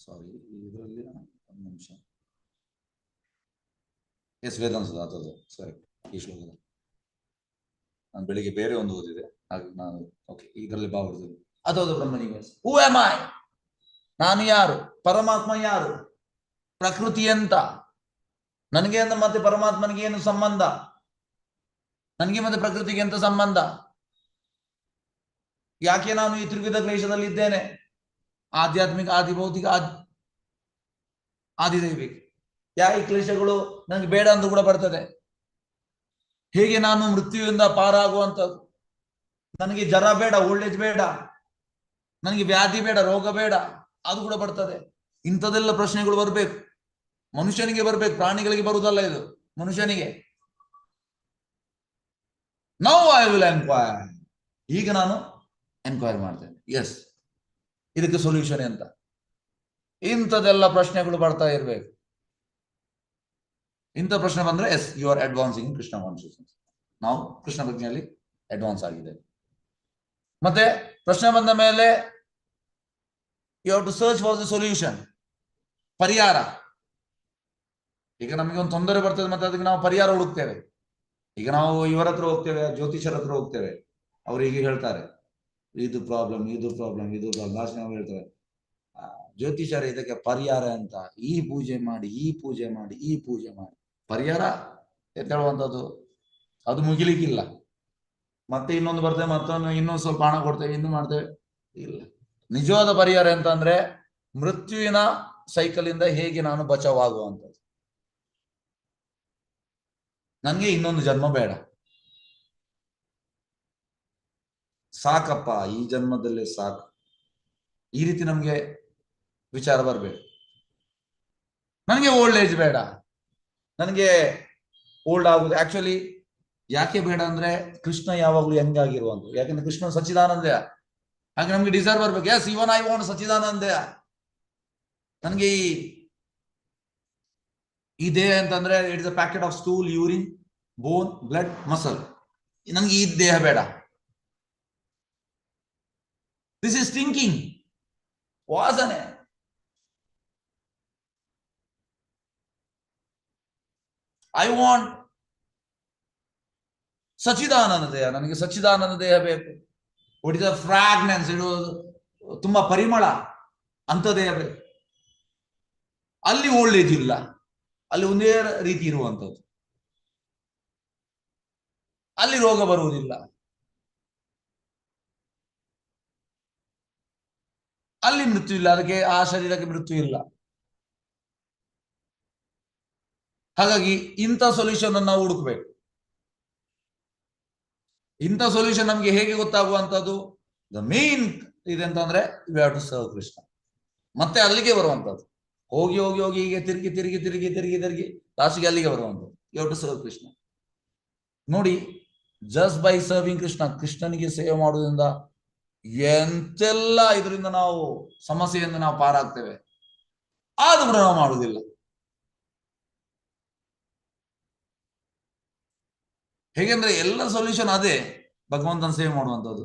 ಸಾರಿ, ಇದರಲ್ಲಿ ಒಂದು ನಿಮಿಷ. ವೇದಾಂತದ ಅದು ಸರಿ, ಈ ಶ್ಲೋಕದ ನಾನು ಬೆಳಿಗ್ಗೆ ಬೇರೆ ಒಂದು ಓದಿದೆ, ಹಾಗೆ ನಾನು ಓಕೆ, ಇದರಲ್ಲಿ ಭಾವದಲ್ಲಿ ಅದೌದು ಬ್ರಹ್ಮನಿಗೆ ಹೂ ಆಮ್ ಐ, ನಾನು ಯಾರು? ಪರಮಾತ್ಮ ಯಾರು? ಪ್ರಕೃತಿ ಎಂತ? ನನಗೆ ಅಂತ ಮತ್ತೆ ಪರಮಾತ್ಮನಿಗೆ ಏನು ಸಂಬಂಧ? ನನಗೆ ಮತ್ತೆ ಪ್ರಕೃತಿಗೆ ಎಂತ ಸಂಬಂಧ? ಯಾಕೆ ನಾನು ಈ ತ್ರಿವಿಧ ಕ್ಲೇಶದಲ್ಲಿ ಇದ್ದೇನೆ? ಆಧ್ಯಾತ್ಮಿಕ, ಆದಿಭೌತಿಕ, ಆದಿದೈವಿಕ. ಈ ಕ್ಲೇಶಗಳು ನನಗೆ ಬೇಡ ಅಂತ ಕೂಡ ಬರ್ತದೆ. ಹೇಗೆ ನಾನು ಮೃತ್ಯುವಿಂದ ಪಾರಾಗುವಂಥದ್ದು? ನನಗೆ ಜರ ಬೇಡ, ಓಲ್ಡ್ ಏಜ್ ಬೇಡ, ನನಗೆ ವ್ಯಾಧಿ ಬೇಡ, ರೋಗ ಬೇಡ, ಅದು ಕೂಡ ಬರ್ತದೆ. ಇಂಥದೆಲ್ಲ ಪ್ರಶ್ನೆಗಳು ಬರ್ಬೇಕು, ಮನುಷ್ಯನಿಗೆ ಬರ್ಬೇಕು, ಪ್ರಾಣಿಗಳಿಗೆ ಬರುವುದಲ್ಲ ಇದು, ಮನುಷ್ಯನಿಗೆ. Now I will enquire. ಈಗ ನಾನು ಎನ್ಕ್ವೈರಿ ಮಾಡ್ತೇನೆ. ಎಸ್, ಇದಕ್ಕೆ ಸೊಲ್ಯೂಷನ್ ಎಂತ? ಇಂಥದೆಲ್ಲ ಪ್ರಶ್ನೆಗಳು ಬರ್ತಾ ಇರ್ಬೇಕು. ಇಂಥ ಪ್ರಶ್ನೆ ಬಂದ್ರೆ yes, you are advancing in Krishna consciousness. ನಾವು ಕೃಷ್ಣ ಪ್ರಜ್ಞೆಯಲ್ಲಿ ಅಡ್ವಾನ್ಸ್ ಆಗಿದೆ. ಮತ್ತೆ ಪ್ರಶ್ನೆ ಬಂದ ಮೇಲೆ you have to search for the solution, ಪರಿಹಾರ. ಈಗ ನಮಗೆ ಒಂದು ತೊಂದರೆ ಬರ್ತದೆ, ಮತ್ತೆ ಅದಕ್ಕೆ ನಾವು ಪರಿಹಾರ ಹುಡುಕ್ತೇವೆ. ಈಗ ನಾವು ಇವರ ಹತ್ರ ಹೋಗ್ತೇವೆ, ಜ್ಯೋತಿಷರ ಹತ್ರ ಹೋಗ್ತೇವೆ, ಅವ್ರು ಹೀಗೆ ಹೇಳ್ತಾರೆ, ಇದು ಪ್ರಾಬ್ಲಮ್, ಇದು ಪ್ರಾಬ್ಲಮ್, ಇದು ಪ್ರಾಬ್ಲಮ್. ಲಾಸ್ಟ್ ನಾವು ಹೇಳ್ತೇವೆ, ಜ್ಯೋತಿಷರ ಇದಕ್ಕೆ ಪರಿಹಾರ ಅಂತ, ಈ ಪೂಜೆ ಮಾಡಿ, ಈ ಪೂಜೆ ಮಾಡಿ, ಈ ಪೂಜೆ ಮಾಡಿ. ಪರಿಹಾರ ಅಂತ ಹೇಳುವಂಥದ್ದು ಅದು ಮುಗಿಲಿಕ್ಕಿಲ್ಲ. ಮತ್ತೆ ಇನ್ನೊಂದು ಬರ್ತೇವೆ, ಮತ್ತೊಂದು ಇನ್ನೊಂದು ಸ್ವಲ್ಪ ಹಣ ಕೊಡ್ತೇವೆ, ಇನ್ನು ಮಾಡ್ತೇವೆ. ಇಲ್ಲ, ನಿಜವಾದ ಪರಿಹಾರ ಎಂತ ಅಂದ್ರೆ ಮೃತ್ಯುವಿನ ಸೈಕಲ್ ಇಂದ ಹೇಗೆ ನಾನು ಬಚಾವಾಗುವಂಥದ್ದು. ನನ್ಗೆ ಇನ್ನೊಂದು ಜನ್ಮ ಬೇಡ, ಸಾಕಪ್ಪ, ಈ ಜನ್ಮದಲ್ಲೇ ಸಾಕು, ಈ ರೀತಿ ನಮ್ಗೆ ವಿಚಾರ ಬರಬೇಕು. ನನಗೆ ಓಲ್ಡ್ ಏಜ್ ಬೇಡ, ನನಗೆ ಓಲ್ಡ್ ಆಗುದು ಆಕ್ಚುಲಿ ಯಾಕೆ ಬೇಡ ಅಂದ್ರೆ ಕೃಷ್ಣ ಯಾವಾಗಲೂ ಯಂಗ್ ಆಗಿರುವಂಥದ್ದು. ಯಾಕಂದ್ರೆ ಕೃಷ್ಣ ಸಚ್ಚಿದಾನಂದಯ, ಹಾಗೆ ನಮ್ಗೆ ಡಿಸೈರ್ ಬರ್ಬೇಕು. ಎಸ್, ಇವನ್ ಐ ವಾಂಟ್ ಸಚ್ಚಿದಾನಂದಯ. ನನಗೆ ಈ ದೇಹ ಅಂತಂದ್ರೆ it is a packet of stool, urine, bone, blood, muscle. ನನಗೆ ಈ ದೇಹ ಬೇಡ. ದಿಸ್ ಇಸ್ ಥಿಂಕಿಂಗ್, ವಾಸನೆ. ಐ ವಾಂಟ್ ಸಚ್ಚಿದಾನಂದ ದೇಹ. ನನಗೆ ಸಚ್ಚಿದಾನಂದ ದೇಹ ಬೇಕು. ವಾಟ್ ಇಸ್ ಅ ಫ್ರಾಗ್ನೆನ್ಸ್, ಇಡೋದು ತುಂಬಾ ಪರಿಮಳ, ಅಂತ ದೇಹ ಬೇಕು. ಅಲ್ಲಿ ಓಲ್ಡ್ ಏಜ್ ಇಲ್ಲ, ಅಲ್ಲಿ ಒಂದೇ ರೀತಿ ಇರುವಂಥದ್ದು, ಅಲ್ಲಿ ರೋಗ ಬರುವುದಿಲ್ಲ, ಅಲ್ಲಿ ಮೃತ್ಯು ಇಲ್ಲ, ಅದಕ್ಕೆ ಆ ಶರೀರಕ್ಕೆ ಮೃತ್ಯು ಇಲ್ಲ. ಹಾಗಾಗಿ ಇಂಥ ಸೊಲ್ಯೂಷನ್ ಅನ್ನು ನಾವು ಹುಡುಕ್ಬೇಕು. ಇಂಥ ಸೊಲ್ಯೂಷನ್ ನಮ್ಗೆ ಹೇಗೆ ಗೊತ್ತಾಗುವಂಥದ್ದು? ದ ಮೇನ್ ಇದೆಂತಂದ್ರೆ we have to serve Krishna. ಮತ್ತೆ ಅಲ್ಲಿಗೆ ಬರುವಂಥದ್ದು, ಹೋಗಿ ಹೋಗಿ ಹೋಗಿ ಹೀಗೆ ತಿರುಗಿ ತಿರುಗಿ ತಿರುಗಿ ತಿರುಗಿ ತಿರುಗಿ ಲಾಸ್ಟ್ಗೆ ಅಲ್ಲಿಗೆ ಬರುವಂಥದ್ದು. You have to serve Krishna. ನೋಡಿ, ಜಸ್ಟ್ ಬೈ ಸರ್ವಿಂಗ್ ಕೃಷ್ಣ, ಕೃಷ್ಣನಿಗೆ ಸೇವೆ ಮಾಡುವುದರಿಂದ ಎಂತೆಲ್ಲ ಇದರಿಂದ ನಾವು ಸಮಸ್ಯೆಯಿಂದ ನಾವು ಪಾರಾಗ್ತೇವೆ. ಆದ್ರೂ ಕೂಡ ನಾವು ಮಾಡುವುದಿಲ್ಲ. ಹೇಗೆಂದ್ರೆ ಎಲ್ಲ ಸೊಲ್ಯೂಷನ್ ಅದೇ, ಭಗವಂತನ ಸೇವೆ ಮಾಡುವಂಥದ್ದು.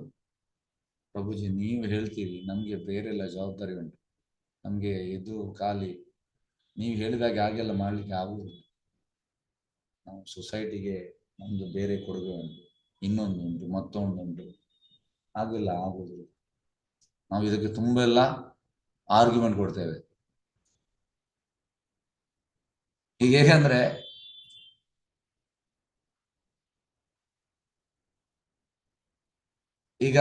ಪ್ರಭುಜಿ, ನೀವು ಹೇಳ್ತೀರಿ, ನಮ್ಗೆ ಬೇರೆಲ್ಲ ಜವಾಬ್ದಾರಿ ಉಂಟು, ನಮ್ಗೆ ಇದು ಖಾಲಿ ನೀವು ಹೇಳಿದಾಗೆ ಹಾಗೆಲ್ಲ ಮಾಡ್ಲಿಕ್ಕೆ ಆಗುವುದಿಲ್ಲ. ನಾವು ಸೊಸೈಟಿಗೆ ನಮ್ದು ಬೇರೆ ಕೊಡುಗೆ ಉಂಟು, ಇನ್ನೊಂದು ಉಂಟು, ಮತ್ತೊಂದು ಉಂಟು, ಹಾಗೆಲ್ಲ ಆಗುದಿಲ್ಲ. ನಾವು ಇದಕ್ಕೆ ತುಂಬ ಎಲ್ಲ ಆರ್ಗ್ಯುಮೆಂಟ್ ಕೊಡ್ತೇವೆ. ಈಗ ಹೇಗಂದ್ರೆ ಈಗ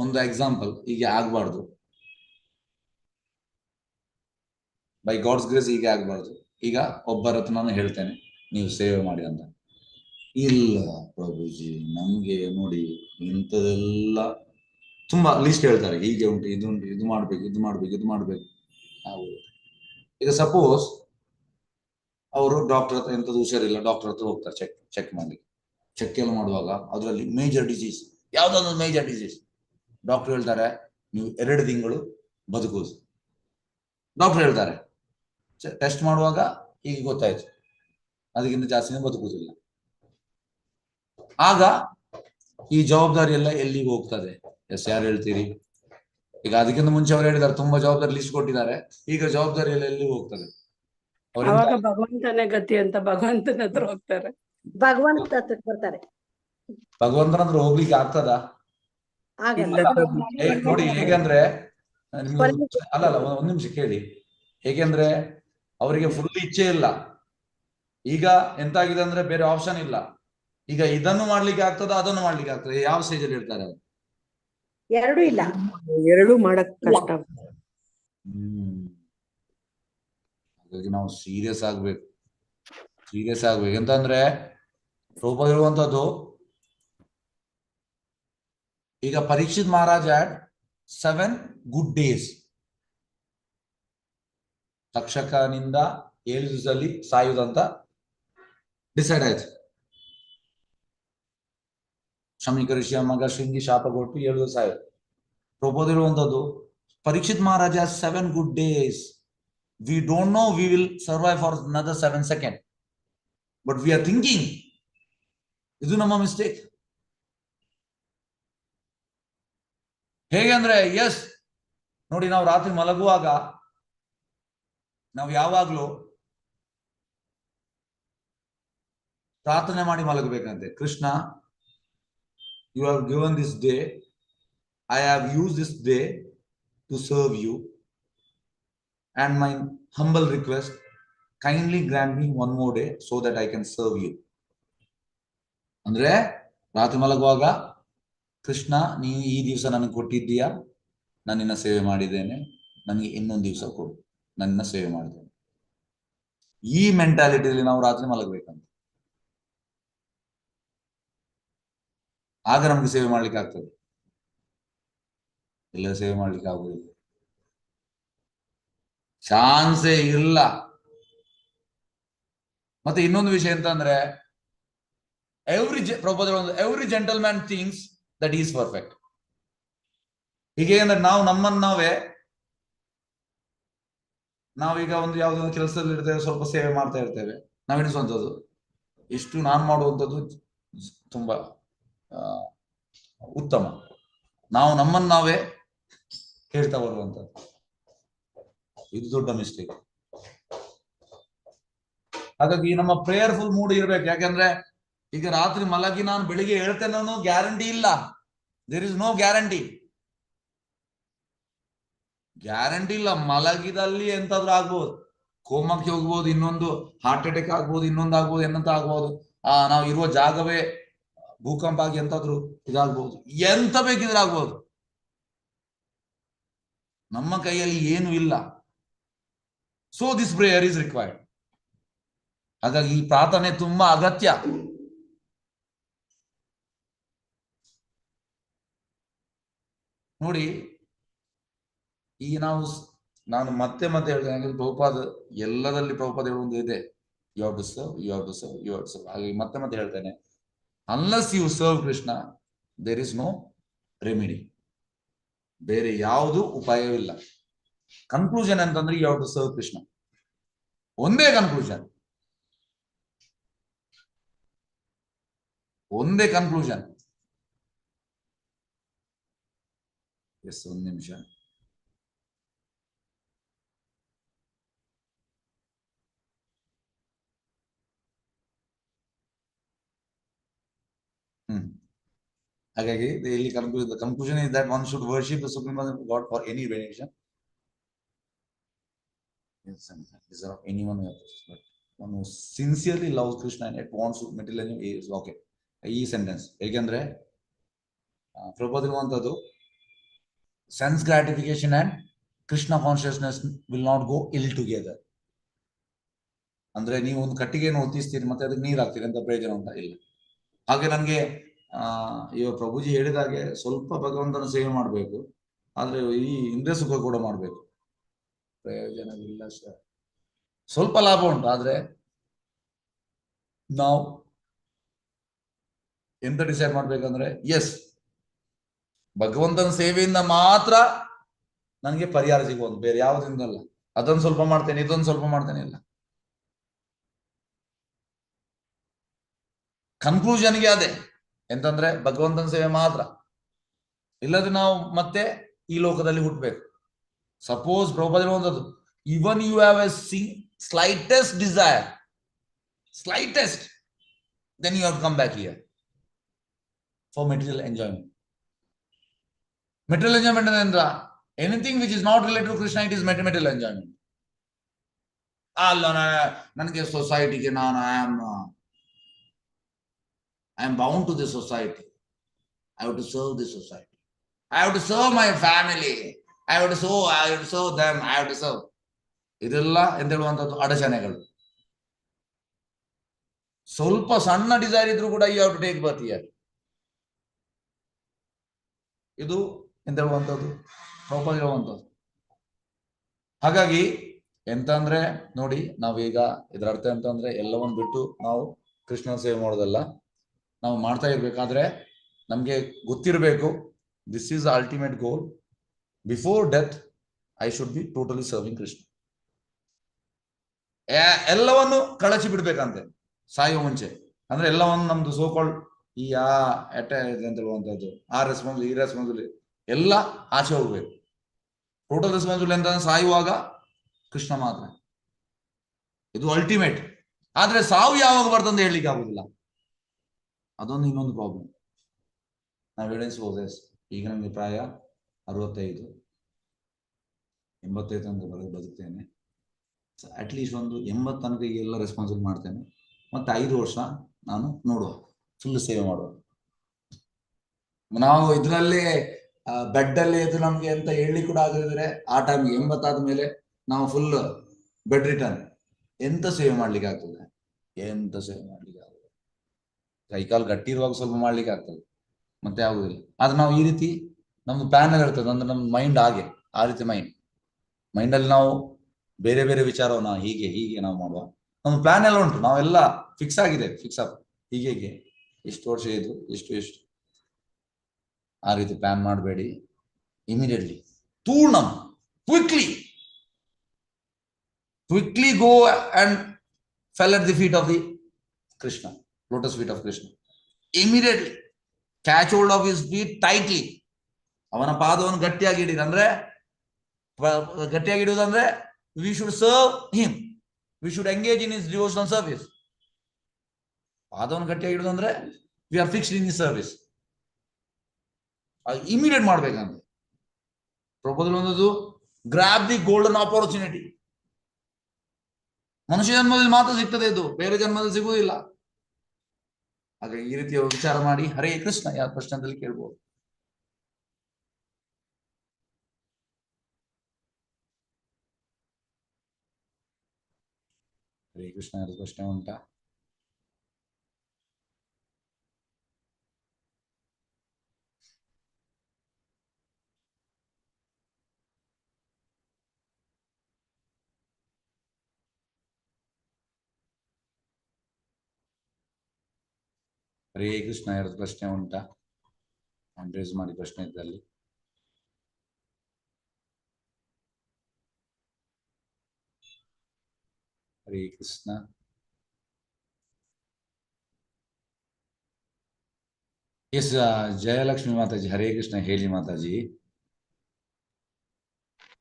ಒಂದು ಎಕ್ಸಾಂಪಲ್, ಹೀಗೆ ಆಗ್ಬಾರ್ದು, ಬೈ ಗಾಡ್ಸ್ ಗ್ರೇಸ್ ಹೀಗೆ ಆಗ್ಬಾರ್ದು. ಈಗ ಒಬ್ಬರ ಹತ್ರ ನಾನು ಹೇಳ್ತೇನೆ, ನೀವು ಸೇವೆ ಮಾಡಿ ಅಂತ. ಇಲ್ಲ ಪ್ರಭುಜಿ, ನಮ್ಗೆ ನೋಡಿ ಇಂಥದೆಲ್ಲ ತುಂಬಾ ಲಿಸ್ಟ್ ಹೇಳ್ತಾರೆ, ಹೀಗೆ ಉಂಟು, ಇದು ಉಂಟು, ಇದು ಮಾಡ್ಬೇಕು, ಇದು ಮಾಡ್ಬೇಕು, ಇದು ಮಾಡ್ಬೇಕು. ಈಗ ಸಪೋಸ್ ಅವರು ಡಾಕ್ಟರ್ ಹತ್ರ ಎಂಥದ್ದು ಹುಷಾರಿಲ್ಲ, ಡಾಕ್ಟರ್ ಹತ್ರ ಹೋಗ್ತಾರೆ ಚೆಕ್ ಮಾಡ್ಲಿಕ್ಕೆ. ಚೆಕ್ ಎಲ್ಲ ಮಾಡುವಾಗ ಅದರಲ್ಲಿ ಮೇಜರ್ ಡಿಸೀಸ್, ಯಾವ್ದೊಂದು ಮೇಜರ್ ಡಿಸೀಸ್, ಡಾಕ್ಟರ್ ಹೇಳ್ತಾರೆ ನೀವು 2 ತಿಂಗಳು ಬದುಕುವುದು. ಡಾಕ್ಟರ್ ಹೇಳ್ತಾರೆ, ಟೆಸ್ಟ್ ಮಾಡುವಾಗ ಈಗ ಗೊತ್ತಾಯ್ತು ಅದಕ್ಕಿಂತ ಜಾಸ್ತಿನೇ ಬದುಕುವುದಿಲ್ಲ. ಆಗ ಈ ಜವಾಬ್ದಾರಿ ಎಲ್ಲ ಎಲ್ಲಿಗೆ ಹೋಗ್ತದೆ? ಎಸ್, ಯಾರು ಹೇಳ್ತೀರಿ? ಈಗ ಅದಕ್ಕಿಂತ ಮುಂಚೆ ಅವ್ರು ಹೇಳಿದ್ದಾರೆ, ತುಂಬಾ ಜವಾಬ್ದಾರಿ ಲಿಸ್ಟ್ ಕೊಟ್ಟಿದ್ದಾರೆ, ಈಗ ಜವಾಬ್ದಾರಿ ಎಲ್ಲ ಎಲ್ಲಿಗೆ ಹೋಗ್ತದೆ? ಅವಾಗ ಭಗವಂತನೇ ಗತಿ ಅಂತ ಭಗವಂತನ ಹತ್ರ ಹೋಗ್ತಾರೆ, ಭಗವಂತ ಹತ್ರಕ್ಕೆ ಬರ್ತಾರೆ. ಭಗವಂತನ ಹತ್ರ ಹೋಗ್ಲಿಕ್ಕೆ ಆಗ್ತದಾ? ಆಗಲ್ಲ. ನೋಡಿ, ಹೇಗಂದ್ರೆ ನಿಮ್ಗೆ ಅಲ್ಲ ಒಂದ್ ನಿಮಿಷ ಕೇಳಿ. ಹೇಗೆಂದ್ರೆ ಅವರಿಗೆ ಫುಲ್ ಇಚ್ಛೆ ಇಲ್ಲ. ಈಗ ಎಂತಾಗಿದೆ ಅಂದ್ರೆ ಬೇರೆ ಆಪ್ಷನ್ ಇಲ್ಲ. ಈಗ ಇದನ್ನು ಮಾಡ್ಲಿಕ್ಕೆ ಆಗ್ತದ, ಅದನ್ನು ಮಾಡ್ಲಿಕ್ಕೆ ಆಗ್ತದೆ, ಯಾವ ಸ್ಟೇಜ್ ಅಲ್ಲಿ ಇರ್ತಾರೆ ಅವರು? ಎರಡೂ ಇಲ್ಲ, ಎರಡೂ ಮಾಡಕ್ ಕಷ್ಟ. ಹಾಗಾಗಿ ನಾವು ಸೀರಿಯಸ್ ಆಗ್ಬೇಕು ಎಂತಂದ್ರೆ ರೂಪ ಇರುವಂತದ್ದು. ಈಗ Parikshit Maharaj had 7 good days. ತಕ್ಷಕನಿಂದ 7 ದಿವಸದಲ್ಲಿ ಸಾಯುವುದಂತ ಡಿಸೈಡ್ ಆಯ್ತು. ಶಮೀಕ ಋಷಿಯ ಮಗ ಶೃಂಗಿ ಶಾಪ ಕೊಟ್ಟು 7 ದಿವಸ ಆಯ್ತು. ಪ್ರಭುಪಾದ ಹೇಳುವಂಥದ್ದು, ಪರೀಕ್ಷಿತ್ ಮಹಾರಾಜ 7 good days. We don't know we will survive for another 7 seconds. But we are thinking. ಇದು ನಮ್ಮ ಮಿಸ್ಟೇಕ್. ಹೇಗೆ ಅಂದ್ರೆ, ಎಸ್ ನೋಡಿ, ನಾವು ರಾತ್ರಿ ಮಲಗುವಾಗ ನಾವು ಯಾವಾಗ್ಲೂ ಪ್ರಾರ್ಥನೆ ಮಾಡಿ ಮಲಗಬೇಕಂತೆ. Krishna, you have given this day, I have use this day to serve you, and my humble request, kindly grant me one more day so that I can serve you. ಅಂದ್ರೆ ರಾತ್ರಿ ಮಲಗುವಾಗ, ಕೃಷ್ಣ, ನೀನು ಈ ದಿವಸ ನನಗೆ ಕೊಟ್ಟಿದ್ದೀಯಾ, ನಾನು ನಿನ್ನ ಸೇವೆ ಮಾಡಿದ್ದೇನೆ, ನನಗೆ ಇನ್ನೊಂದು ದಿವಸ ಕೊಡು, ನನ್ನ ಸೇವೆ ಮಾಡಿದ್ದೇನೆ. ಈ ಮೆಂಟಾಲಿಟಿಯಲ್ಲಿ ನಾವು ರಾತ್ರಿ ಮಲಗಬೇಕಂತ. ಆಗ ನಮ್ಗೆ ಸೇವೆ ಮಾಡ್ಲಿಕ್ಕೆ ಆಗ್ತದೆ. ಎಲ್ಲ ಸೇವೆ ಮಾಡ್ಲಿಕ್ಕೆ ಆಗುದಿಲ್ಲ, ಚಾನ್ಸೇ ಇಲ್ಲ. ಮತ್ತೆ ಇನ್ನೊಂದು ವಿಷಯ ಅಂತಂದ್ರೆ, every gentleman thinks that is perfect. ಹೀಗೆ ಅಂದ್ರೆ ನಾವೀಗ ಒಂದು ಯಾವುದೋ ಕೆಲಸದಲ್ಲಿ ಇರ್ತೇವೆ, ಸ್ವಲ್ಪ ಸೇವೆ ಮಾಡ್ತಾ ಇರ್ತೇವೆ, ನಾವು ಎಣಿಸುವಂಥದ್ದು ಇಷ್ಟು ನಾನು ಮಾಡುವಂಥದ್ದು ತುಂಬಾ ಉತ್ತಮ. ನಾವು ನಾವೇ ಹೇಳ್ತಾ ಬರುವಂಥದ್ದು, ಇದು ದೊಡ್ಡ ಮಿಸ್ಟೇಕ್. ಹಾಗಾಗಿ ನಮ್ಮ ಪ್ರೇಯರ್ಫುಲ್ ಮೂಡ್ ಇರ್ಬೇಕು. ಯಾಕಂದ್ರೆ ಈಗ ರಾತ್ರಿ ಮಲಗಿ ನಾನು ಬೆಳಿಗ್ಗೆ ಹೇಳ್ತೇನೆ ಅನ್ನೋ ಗ್ಯಾರಂಟಿ ಇಲ್ಲ. ದೇರ್ ಇಸ್ ನೋ ಗ್ಯಾರಂಟಿ ಇಲ್ಲ. ಮಲಗಿದಲ್ಲಿ ಎಂತಾದ್ರೂ ಆಗ್ಬೋದು, ಕೋಮಕ್ಕೆ ಹೋಗ್ಬೋದು, ಇನ್ನೊಂದು ಹಾರ್ಟ್ ಅಟ್ಯಾಕ್ ಆಗ್ಬೋದು, ಇನ್ನೊಂದು ಆಗ್ಬೋದು, ಏನಂತ ಆಗ್ಬೋದು. ನಾವು ಇರುವ ಜಾಗವೇ ಭೂಕಂಪ ಆಗಿ ಎಂತಾದ್ರೂ ಇದಾಗ್ಬೋದು, ಎಂತ ಬೇಕಿದ್ರೆ ಆಗ್ಬೋದು. ನಮ್ಮ ಕೈಯಲ್ಲಿ ಏನು ಇಲ್ಲ. So this prayer is required. ಹಾಗಾಗಿ ಈ ಪ್ರಾರ್ಥನೆ ತುಂಬಾ ಅಗತ್ಯ. ನೋಡಿ, ಈಗ ನಾನು ಮತ್ತೆ ಹೇಳ್ತೇನೆ, ಪ್ರಭುಪಾದ ಎಲ್ಲದಲ್ಲಿ ಪ್ರಭುಪಾದ ಹೇಳುವುದು ಇದೆ, you have to serve, you have to serve, you have to serve. ಹಾಗಾಗಿ ಮತ್ತೆ ಹೇಳ್ತೇನೆ, unless you serve Krishna, there is no remedy. ಬೇರೆ ಯಾವುದು ಉಪಾಯವಿಲ್ಲ. ಕನ್ಕ್ಲೂಷನ್ ಅಂತಂದ್ರೆ you have to serve Krishna, ಒಂದೇ ಕನ್ಕ್ಲೂಷನ್, ಒಂದೇ ಕನ್ಕ್ಲೂಷನ್. ಎಸ್, ಒಂದು ನಿಮಿಷ. ಹಾಗಾಗಿ ಇಲ್ಲಿ conclusion is that one should worship the supreme God for any benediction. Of anyone who approaches, but one who sincerely loves Krishna and wants to materialize is okay. ಈ sentence ಹೇಗೆಂದ್ರೆ, Prabhupada ಇರುವಂತದ್ದು, sense gratification and Krishna consciousness will not go ಇಲ್ together. ಅಂದ್ರೆ ನೀವು ಒಂದು ಕಟ್ಟಿಗೆಯನ್ನು ಹೊತ್ತಿಸ್ತೀರಿ, ಮತ್ತೆ ಅದಕ್ಕೆ ನೀರು ಹಾಕ್ತೀರಿ, ಅಂತ ಪ್ರಯೋಜನ ಅಂತ ಇಲ್ಲ. ಹಾಗೆ ನನಗೆ ಇವಾಗ ಪ್ರಭುಜಿ ಹೇಳಿದಾಗೆ ಸ್ವಲ್ಪ ಭಗವಂತನ ಸೇವೆ ಮಾಡಬೇಕು, ಆದ್ರೆ ಈ ಇಂದ್ರಿಯ ಸುಖ ಕೂಡ ಮಾಡಬೇಕು. ಪ್ರಯೋಜನವಿಲ್ಲ ಸರ್. ಸ್ವಲ್ಪ ಲಾಭ ಉಂಟು, ಆದ್ರೆ ನಾವು ಎಂತ ಡಿಸೈಡ್ ಮಾಡ್ಬೇಕಂದ್ರೆ, ಎಸ್, ಭಗವಂತನ ಸೇವೆಯಿಂದ ಮಾತ್ರ ನನಗೆ ಪರಿಹಾರ ಸಿಗುವುದು, ಬೇರೆ ಯಾವುದಿಂದಲ್ಲ. ಅದೊಂದು ಸ್ವಲ್ಪ ಮಾಡ್ತೇನೆ, ಇದೊಂದು ಸ್ವಲ್ಪ ಮಾಡ್ತೇನೆ ಇಲ್ಲ. ಕನ್ಕ್ಲೂಷನ್ಗೆ ಅದೇ ಎಂತಂದ್ರೆ ಭಗವಂತನ ಸೇವೆ ಮಾತ್ರ. ಇಲ್ಲದ್ರೆ ನಾವು ಮತ್ತೆ ಈ ಲೋಕದಲ್ಲಿ ಹುಟ್ಟಬೇಕು. ಸಪೋಸ್ ಪ್ರಭುಪಾದ ಹೇಳುವಂಥದ್ದು, even you have a slightest desire, slightest, then you have to come back here for material enjoyment. Material enjoyment ಅಂದ್ರೆ anything which is not related to Krishna, it is material enjoyment. ಅಲ್ಲ, ನನಗೆ ಸೊಸೈಟಿಗೆ I am bound to the society. I have to serve the society. I have to serve my family. I have to serve them. I have to serve. ಇದೆಲ್ಲ ಎಂತ ಹೇಳುವಂಥದ್ದು ಅಡಚಣೆಗಳು. ಸ್ವಲ್ಪ ಸಣ್ಣ desire ಇದ್ರೂ ಕೂಡ you have to take birth here. ಇದು ಎಂತ ಹೇಳುವಂಥದ್ದು ಪ್ರಭುಪಾದ ಹೇಳುವಂಥದ್ದು. ಹಾಗಾಗಿ ಎಂತ ಅಂದ್ರೆ ನೋಡಿ, ನಾವೀಗ ಇದರ ಅರ್ಥ ಎಂತಂದ್ರೆ ಎಲ್ಲವನ್ನು ಬಿಟ್ಟು ನಾವು ಕೃಷ್ಣನ ಸೇವೆ ಮಾಡೋದಲ್ಲ, ನಾವು ಮಾಡ್ತಾ ಇರ್ಬೇಕಾದ್ರೆ ನಮ್ಗೆ ಗೊತ್ತಿರಬೇಕು, this is the ultimate goal. Before death I should be totally serving Krishna. ಎಲ್ಲವನ್ನು ಕಳಚಿ ಬಿಡ್ಬೇಕಂತೆ ಸಾಯುವ ಮುಂಚೆ. ಅಂದ್ರೆ ಎಲ್ಲವನ್ನು ನಮ್ದು ಸೋಕಾಲ್ಡ್ ಈ ಅಂತ ಹೇಳುವಂತದ್ದು ಆ ರೆಸ್ಪಾನ್ಸಿಬಲ್ ಈ ರೆಸ್ಪಾನ್ಸಿಬಲ್ ಎಲ್ಲ ಆಚೆ ಹೋಗ್ಬೇಕು. ಟೋಟಲ್ ರೆಸ್ಪಾನ್ಸಿಬಲ್ ಅಂತ ಸಾಯುವಾಗ ಕೃಷ್ಣ ಮಾತ್ರ, ಇದು ಅಲ್ಟಿಮೇಟ್. ಆದ್ರೆ ಸಾವು ಯಾವಾಗ ಬರ್ತಂತ ಹೇಳಲಿಕ್ಕೆ ಆಗುದಿಲ್ಲ, ಅದೊಂದು ಇನ್ನೊಂದು ಪ್ರಾಬ್ಲಮ್. ನಾವು ಎವಿಡೆನ್ಸ್ ಈಗ ನನಗೆ ಪ್ರಾಯ 65, 85 ತನಕ ಬದುಕ್ತೇನೆ. ಅಟ್ಲೀಸ್ಟ್ ಒಂದು 80 ತನಕ ಎಲ್ಲ ರೆಸ್ಪಾನ್ಸಿಬಲ್ ಮಾಡ್ತೇನೆ. ಮತ್ತೆ 5 ವರ್ಷ ನಾನು ನೋಡುವ ಫುಲ್ ಸೇವೆ ಮಾಡುವ. ನಾವು ಇದರಲ್ಲಿ ಬೆಡ್ ಅಲ್ಲಿ ಇದು ನಮ್ಗೆ ಎಂತ ಹೇಳಿ ಕೂಡ ಆಗದಿದ್ರೆ ಆ ಟೈಮ್ 80 ಆದ್ಮೇಲೆ ನಾವು ಫುಲ್ ಬೆಡ್ ರಿಟರ್ನ್. ಎಂತ ಸೇವೆ ಮಾಡ್ಲಿಕ್ಕೆ ಆಗ್ತದೆ, ಎಂತ ಸೇವೆ ಮಾಡ್ಲಿಕ್ಕೆ ಆಗ್ತದೆ. ಕೈಕಾಲು ಗಟ್ಟಿ ಇರುವಾಗ ಸ್ವಲ್ಪ ಮಾಡ್ಲಿಕ್ಕೆ ಆಗ್ತದೆ, ಮತ್ತೆ ಆಗುದಿಲ್ಲ. ಆದ್ರೆ ನಾವು ಈ ರೀತಿ ನಮ್ದು ಪ್ಲಾನ್ ಎಲ್ಲ ಇರ್ತದೆ. ಅಂದ್ರೆ ನಮ್ಮ ಮೈಂಡ್ ಹಾಗೆ ಆ ರೀತಿ ಮೈಂಡಲ್ಲಿ ನಾವು ಬೇರೆ ಬೇರೆ ವಿಚಾರವನ್ನ ಹೀಗೆ ಹೀಗೆ ನಾವು ಮಾಡುವ. ನಮ್ಮ ಪ್ಲಾನ್ ಎಲ್ಲ ಉಂಟು, ನಾವೆಲ್ಲ ಫಿಕ್ಸ್ ಆಗಿದೆ, ಫಿಕ್ಸ್ ಅಪ್ ಹೀಗೆ ಎಷ್ಟು ವರ್ಷ ಇದು ಎಷ್ಟು ಆ ರೀತಿ ಪ್ಲಾನ್ ಮಾಡಬೇಡಿ. ಇಮಿಡಿಯೇಟ್ಲಿ ತೂರ್ಣಂ quickly go and fell at the feet of the Krishna, lotus feet of Krishna. Immediately catch hold of his feet tightly. ಅವನ ಪಾದವನ್ನು ಗಟ್ಟಿಯಾಗಿ ಹಿಡಿದಂದ್ರೆ, ಗಟ್ಟಿಯಾಗಿ ಹಿಡಿಯುವುದಂದ್ರೆ we should serve him, we should engage in his devotional service. ಪಾದವನ್ನು ಗಟ್ಟಿಯಾಗಿ ಹಿಡಿದಂದ್ರೆ we are fixed in his service. Immediate ಮಾಡ್ಬೇಕಂದ್ರೆ proposal ಒಂದದು grab the golden opportunity. ಮನುಷ್ಯ ಜನ್ಮದಲ್ಲಿ ಮಾತ್ರ ಸಿಗ್ತದೆ, ಇದು ಬೇರೆ ಜನ್ಮದಲ್ಲಿ ಸಿಗುವುದಿಲ್ಲ. ಹಾಗಾಗಿ ಈ ರೀತಿಯ ವಿಚಾರ ಮಾಡಿ ಹರೇ ಕೃಷ್ಣ ಯಾವ ಪ್ರಶ್ನೆದಲ್ಲಿ ಕೇಳ್ಬೋದು. ಹರೇ ಕೃಷ್ಣ ಯಾರು ಪ್ರಶ್ನೆ ಉಂಟಾ? ಹರೇ ಕೃಷ್ಣ ಯಾರು ಪ್ರಶ್ನೆ ಉಂಟಾ? ಹ್ಯಾಂಡ್ ರೈಸ್ ಮಾಡಿ ಪ್ರಶ್ನೆ ಇದ್ದಲ್ಲಿ. ಹರೇ ಕೃಷ್ಣ. ಎಸ್ ಜಯಲಕ್ಷ್ಮಿ ಮಾತಾಜಿ, ಹರೇ ಕೃಷ್ಣ ಹೇಳಿ ಮಾತಾಜಿ.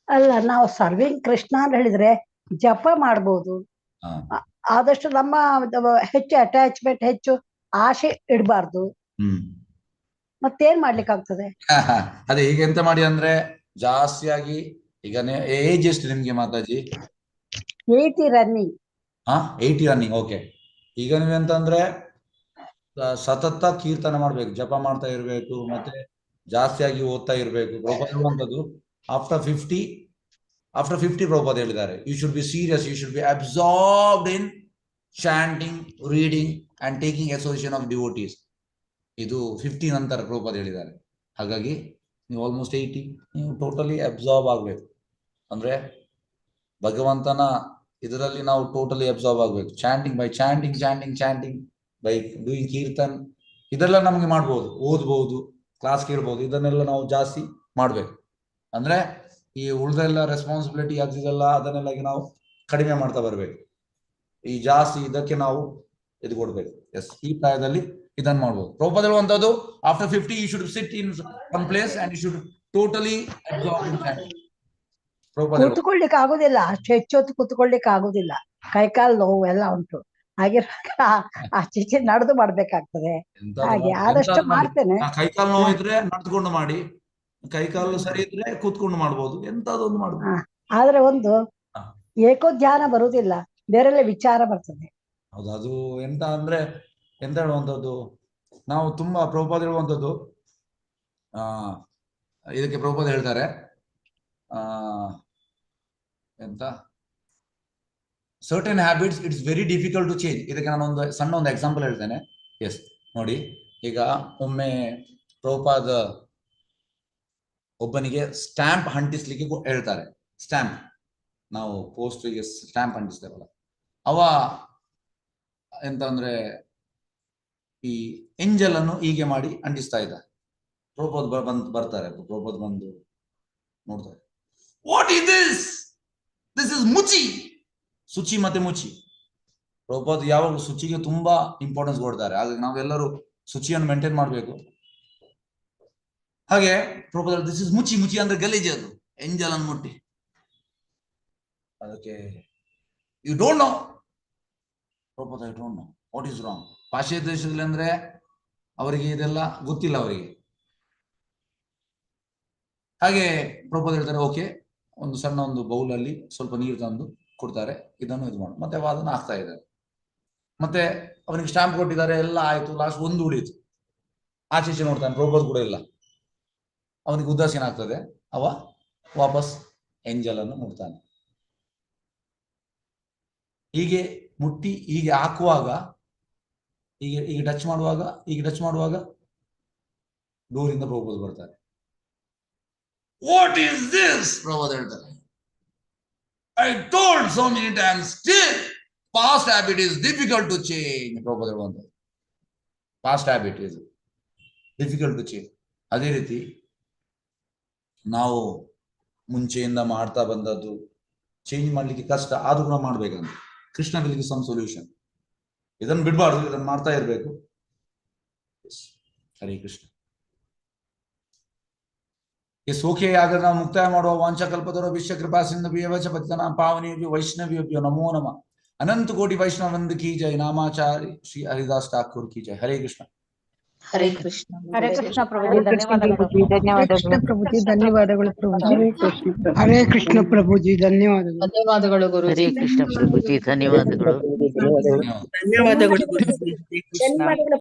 ಅಲ್ಲ, ನಾವು ಸರ್ವಿಂಗ್ ಕೃಷ್ಣ ಅಂತ ಹೇಳಿದ್ರೆ ಜಪ ಮಾಡ್ಬೋದು. ಆದಷ್ಟು ನಮ್ಮ ಹೆಚ್ಚು ಅಟ್ಯಾಚ್ಮೆಂಟ್, ಹೆಚ್ಚು ಆಸೆ ಇಡಬಾರ್ದು. ಮತ್ತೇನ್ ಮಾಡ್ಲಿಕ್ಕೆ ಆಗ್ತದೆ? ಅದೇ ಈಗ ಎಂತ ಮಾಡಿ ಅಂದ್ರೆ ಜಾಸ್ತಿಯಾಗಿ ಈಗ ಏಜ್ ಎಷ್ಟು ನಿಮ್ಗೆ ಮಾತಾಜಿ? 80 ರನ್ನಿಂಗ್. 80 ರನ್ನಿಂಗ್. ಓಕೆ. ಈಗ ನೀವೆಂತಂದ್ರೆ ಸತತ ಕೀರ್ತನ ಮಾಡ್ಬೇಕು, ಜಪ ಮಾಡ್ತಾ ಇರ್ಬೇಕು, ಮತ್ತೆ ಜಾಸ್ತಿಯಾಗಿ ಓದ್ತಾ ಇರ್ಬೇಕು. ಪ್ರಭುಪಾದ ಹೇಳುವಂತದ್ದು ಆಫ್ಟರ್ 50 ಪ್ರಭುಪಾದ ಹೇಳಿದ್ದಾರೆ, you should be serious, you should be absorbed in chanting, reading and taking association of devotees. ಇದು 50 ನಂತರ ಪ್ರಭುಪಾದ ಹೇಳಿದ್ದಾರೆ. ಹಾಗಾಗಿ ನೀವು ಆಲ್ಮೋಸ್ಟ್ 80, ನೀವು ಟೋಟಲಿ ಅಬ್ಸಾರ್ಬ್ ಆಗ್ಬೇಕು. ಅಂದ್ರೆ ಭಗವಂತನ ಇದರಲ್ಲಿ ನಾವು ಟೋಟಲಿ ಅಬ್ಸಾರ್ಬ್ ಆಗ್ಬೇಕು. ಚಾಂಟಿಂಗ್ ಬೈ ಡೂಯಿಂಗ್ ಕೀರ್ತನ್, ಇದೆಲ್ಲ ನಮಗೆ ಮಾಡ್ಬೋದು, ಓದ್ಬೋದು, ಕ್ಲಾಸ್ ಕೇಳ್ಬೋದು. ಇದನ್ನೆಲ್ಲ ನಾವು ಜಾಸ್ತಿ ಮಾಡ್ಬೇಕು. ಅಂದ್ರೆ ಈ ಉಳಿದೆಲ್ಲ ರೆಸ್ಪಾನ್ಸಿಬಿಲಿಟಿ ಆಗ್ತಿದೆಲ್ಲ ಅದನ್ನೆಲ್ಲ ನಾವು ಕಡಿಮೆ ಮಾಡ್ತಾ ಬರ್ಬೇಕು. ಈ ಜಾಸ್ತಿ ಇದಕ್ಕೆ ನಾವು ಇದು ಕೊಡ್ಬೇಕು. ಎಸ್, ಈ ಪ್ರಾಯದಲ್ಲಿ ಇದನ್ನ ಮಾಡ್ಬೋದು. ಪ್ರಭುಪಾದ ಹೇಳುವಂತದ್ದು after 50 you should sit in one place and you should totally absorb in chanting. ಕೂತ್ಕೊಳ್ಳಿಕ್ಕೆ ಆಗುದಿಲ್ಲ, ಅಷ್ಟು ಹೆಚ್ಚೊತ್ತು ಕೂತ್ಕೊಳ್ಳಿಕ್ಕೆ ಆಗುದಿಲ್ಲ, ಕೈಕಾಲು ನೋವು ಎಲ್ಲ ಉಂಟು. ಹಾಗೆ ಆಚೆ ನಡೆದು ಮಾಡ್ಬೇಕಾಗ್ತದೆ. ಹಾಗೆ ಆದಷ್ಟು ಮಾಡ್ತೇನೆ. ಕೈಕಾಲು ನೋವು ಇದ್ರೆ ನಡೆದುಕೊಂಡು ಮಾಡಿ, ಕೈಕಾಲು ಸರಿ ಇದ್ರೆ ಕೂತ್ಕೊಂಡು ಮಾಡ್ಬೋದು, ಎಂತದೊಂದು ಮಾಡ್ಬೋದು. ಆದ್ರೆ ಒಂದು ಏಕೋ ಧ್ಯಾನ ಬರುವುದಿಲ್ಲ, ಬೇರೆಲ್ಲ ವಿಚಾರ ಬರ್ತದೆ. ಹೌದು, ಅದು ಎಂತ ಅಂದ್ರೆ ಎಂತ ಹೇಳುವಂಥದ್ದು, ನಾವು ತುಂಬಾ ಪ್ರಭುಪಾದ ಹೇಳುವಂಥದ್ದು ಇದಕ್ಕೆ ಪ್ರಭುಪಾದ ಹೇಳ್ತಾರೆ ಎಂತ certain habits it's very difficult to change. ಇದಕ್ಕೆ ನಾನು ಸಣ್ಣ ಒಂದು ಎಕ್ಸಾಂಪಲ್ ಹೇಳ್ತೇನೆ. ಎಸ್, ನೋಡಿ, ಈಗ ಒಮ್ಮೆ ಪ್ರಭುಪಾದ ಒಬ್ಬನಿಗೆ ಸ್ಟ್ಯಾಂಪ್ ಅಂಟಿಸ್ಲಿಕ್ಕೆ ಹೇಳ್ತಾರೆ. ಸ್ಟ್ಯಾಂಪ್, ನಾವು ಪೋಸ್ಟ್ಗೆ ಸ್ಟ್ಯಾಂಪ್ ಅಂಟಿಸ್ತೇವಲ್ಲ, ಅವ ಎಂತ ಅಂದ್ರೆ ಈ ಎಂಜಲ್ ಅನ್ನು ಹೀಗೆ ಮಾಡಿ ಅಂಟಿಸ್ತಾ ಇದ್ದ. ಪ್ರಭುಪಾದ ಬರ್ತಾರೆ. ಪ್ರಭುಪಾದ ಬಂದು ನೋಡ್ತಾರೆ. What is this? This is ಮುಚಿ. ಶುಚಿ ಮತ್ತೆ ಮುಚಿ. ಪ್ರಭುಪಾದ ಯಾವಾಗಲೂ ಶುಚಿಗೆ ತುಂಬಾ ಇಂಪಾರ್ಟೆನ್ಸ್ ಕೊಡ್ತಾರೆ. ಹಾಗಾಗಿ ನಾವೆಲ್ಲರೂ ಶುಚಿಯನ್ನು ಮೇಂಟೈನ್ ಮಾಡಬೇಕು. ಹಾಗೆ ಪ್ರಭುಪಾದ ದಿಸ್ ಇಸ್ ಮುಚಿ. ಮುಚಿ ಅಂದ್ರೆ ಗಲೀಜು, ಅದು ಎಂಜಲ್ ಅನ್ನು ಮುಟ್ಟಿ. ಅದಕ್ಕೆ you don't know Prabhupada, you don't know what is wrong. ಪಾಶ್ಚಾತ್ಯ ದೇಶದಲ್ಲಿ ಅಂದ್ರೆ ಅವರಿಗೆ ಇದೆಲ್ಲ ಗೊತ್ತಿಲ್ಲ ಅವರಿಗೆ. ಹಾಗೆ ಪ್ರಭುಪಾದ ಹೇಳ್ತಾರೆ, ಓಕೆ, ಒಂದು ಸಣ್ಣ ಒಂದು ಬೌಲಲ್ಲಿ ಸ್ವಲ್ಪ ನೀರು ತಂದು ಕೊಡ್ತಾರೆ, ಇದನ್ನು ಇದು ಮಾಡು. ಮತ್ತೆ ಅದನ್ನು ಹಾಕ್ತಾ ಇದ್ದಾರೆ. ಮತ್ತೆ ಅವನಿಗೆ ಸ್ಟಾಂಪ್ ಕೊಟ್ಟಿದ್ದಾರೆ, ಎಲ್ಲ ಆಯ್ತು. ಲಾಸ್ಟ್ ಒಂದು ಉಳಿಯಿತು. ಆಚೆ ನೋಡ್ತಾನೆ, ಪ್ರಭುಪಾದ ಕೂಡ ಇಲ್ಲ. ಅವನಿಗೆ ಉದಾಸೀನ ಆಗ್ತದೆ. ಅವ ವಾಪಸ್ ಎಂಜಲ್ ಅನ್ನು ಮುಟ್ತಾನೆ. ಹೀಗೆ ಮುಟ್ಟಿ ಹೀಗೆ ಹಾಕುವಾಗ, ಹೀಗೆ ಟಚ್ ಮಾಡುವಾಗ ಡೋರಿಂದ ಪ್ರಭುಪಾದ ಬರ್ತಾರೆ. What is this? ಪ್ರಭುಪಾದ ಹೇಳ್ತಾರೆ, I told so many times, still past habit is difficult to change. Prabhupada ಹೇಳುವಂಥದ್ದು, past habit is difficult to change. ಅದೇ ರೀತಿ ನಾವು ಮುಂಚೆಯಿಂದ ಮಾಡ್ತಾ ಬಂದದ್ದು ಚೇಂಜ್ ಮಾಡ್ಲಿಕ್ಕೆ ಕಷ್ಟ, ಆದ್ರೂ ಕೂಡ ಮಾಡ್ಬೇಕಂತ. Krishna will some solution. ಇದನ್ನು ಬಿಡಬಾರ್ದು, ಇದನ್ನು ಮಾಡ್ತಾ ಇರಬೇಕು. ಹರೇ ಕೃಷ್ಣ. ಓಕೆ, ಹಾಗಾದ್ರೆ ನಾವು ಮುಕ್ತಾಯ ಮಾಡುವ. ವಾಂಛಕಲ್ಪತರೋ ವಿಶ್ವ ಕೃಪಾ ಸಿಂಧು ವ್ಯವಚ ಪತಿತನ ಪಾವನೇಭ್ಯೋ ವೈಷ್ಣವೇಭ್ಯೋ ನಮೋ ನಮಃ. ಅನಂತ ಕೋಟಿ ವೈಷ್ಣವಂದ ಕಿ ಜೈ. ನಾಮಾಚಾರಿ ಶ್ರೀ ಹರಿದಾಸ್ ಠಾಕೂರ್ ಕಿ ಜೈ. ಹರೇ ಕೃಷ್ಣ. ಹರೇ ಕೃಷ್ಣ. ಹರೇ ಕೃಷ್ಣ ಪ್ರಭುಜಿ, ಧನ್ಯವಾದಗಳು. ಹರೇ ಕೃಷ್ಣ ಪ್ರಭುಜಿ, ಧನ್ಯವಾದಗಳು ಪ್ರಭುಜಿ. ಹರೇ ಕೃಷ್ಣ ಪ್ರಭುಜಿ, ಧನ್ಯವಾದಗಳು. ಧನ್ಯವಾದಗಳು ಗುರುಜಿ. ಹರೇ ಕೃಷ್ಣ ಪ್ರಭುಜಿ, ಧನ್ಯವಾದಗಳು. ಧನ್ಯವಾದಗಳು ಗುರುಜಿ. ಹರೇ ಕೃಷ್ಣ.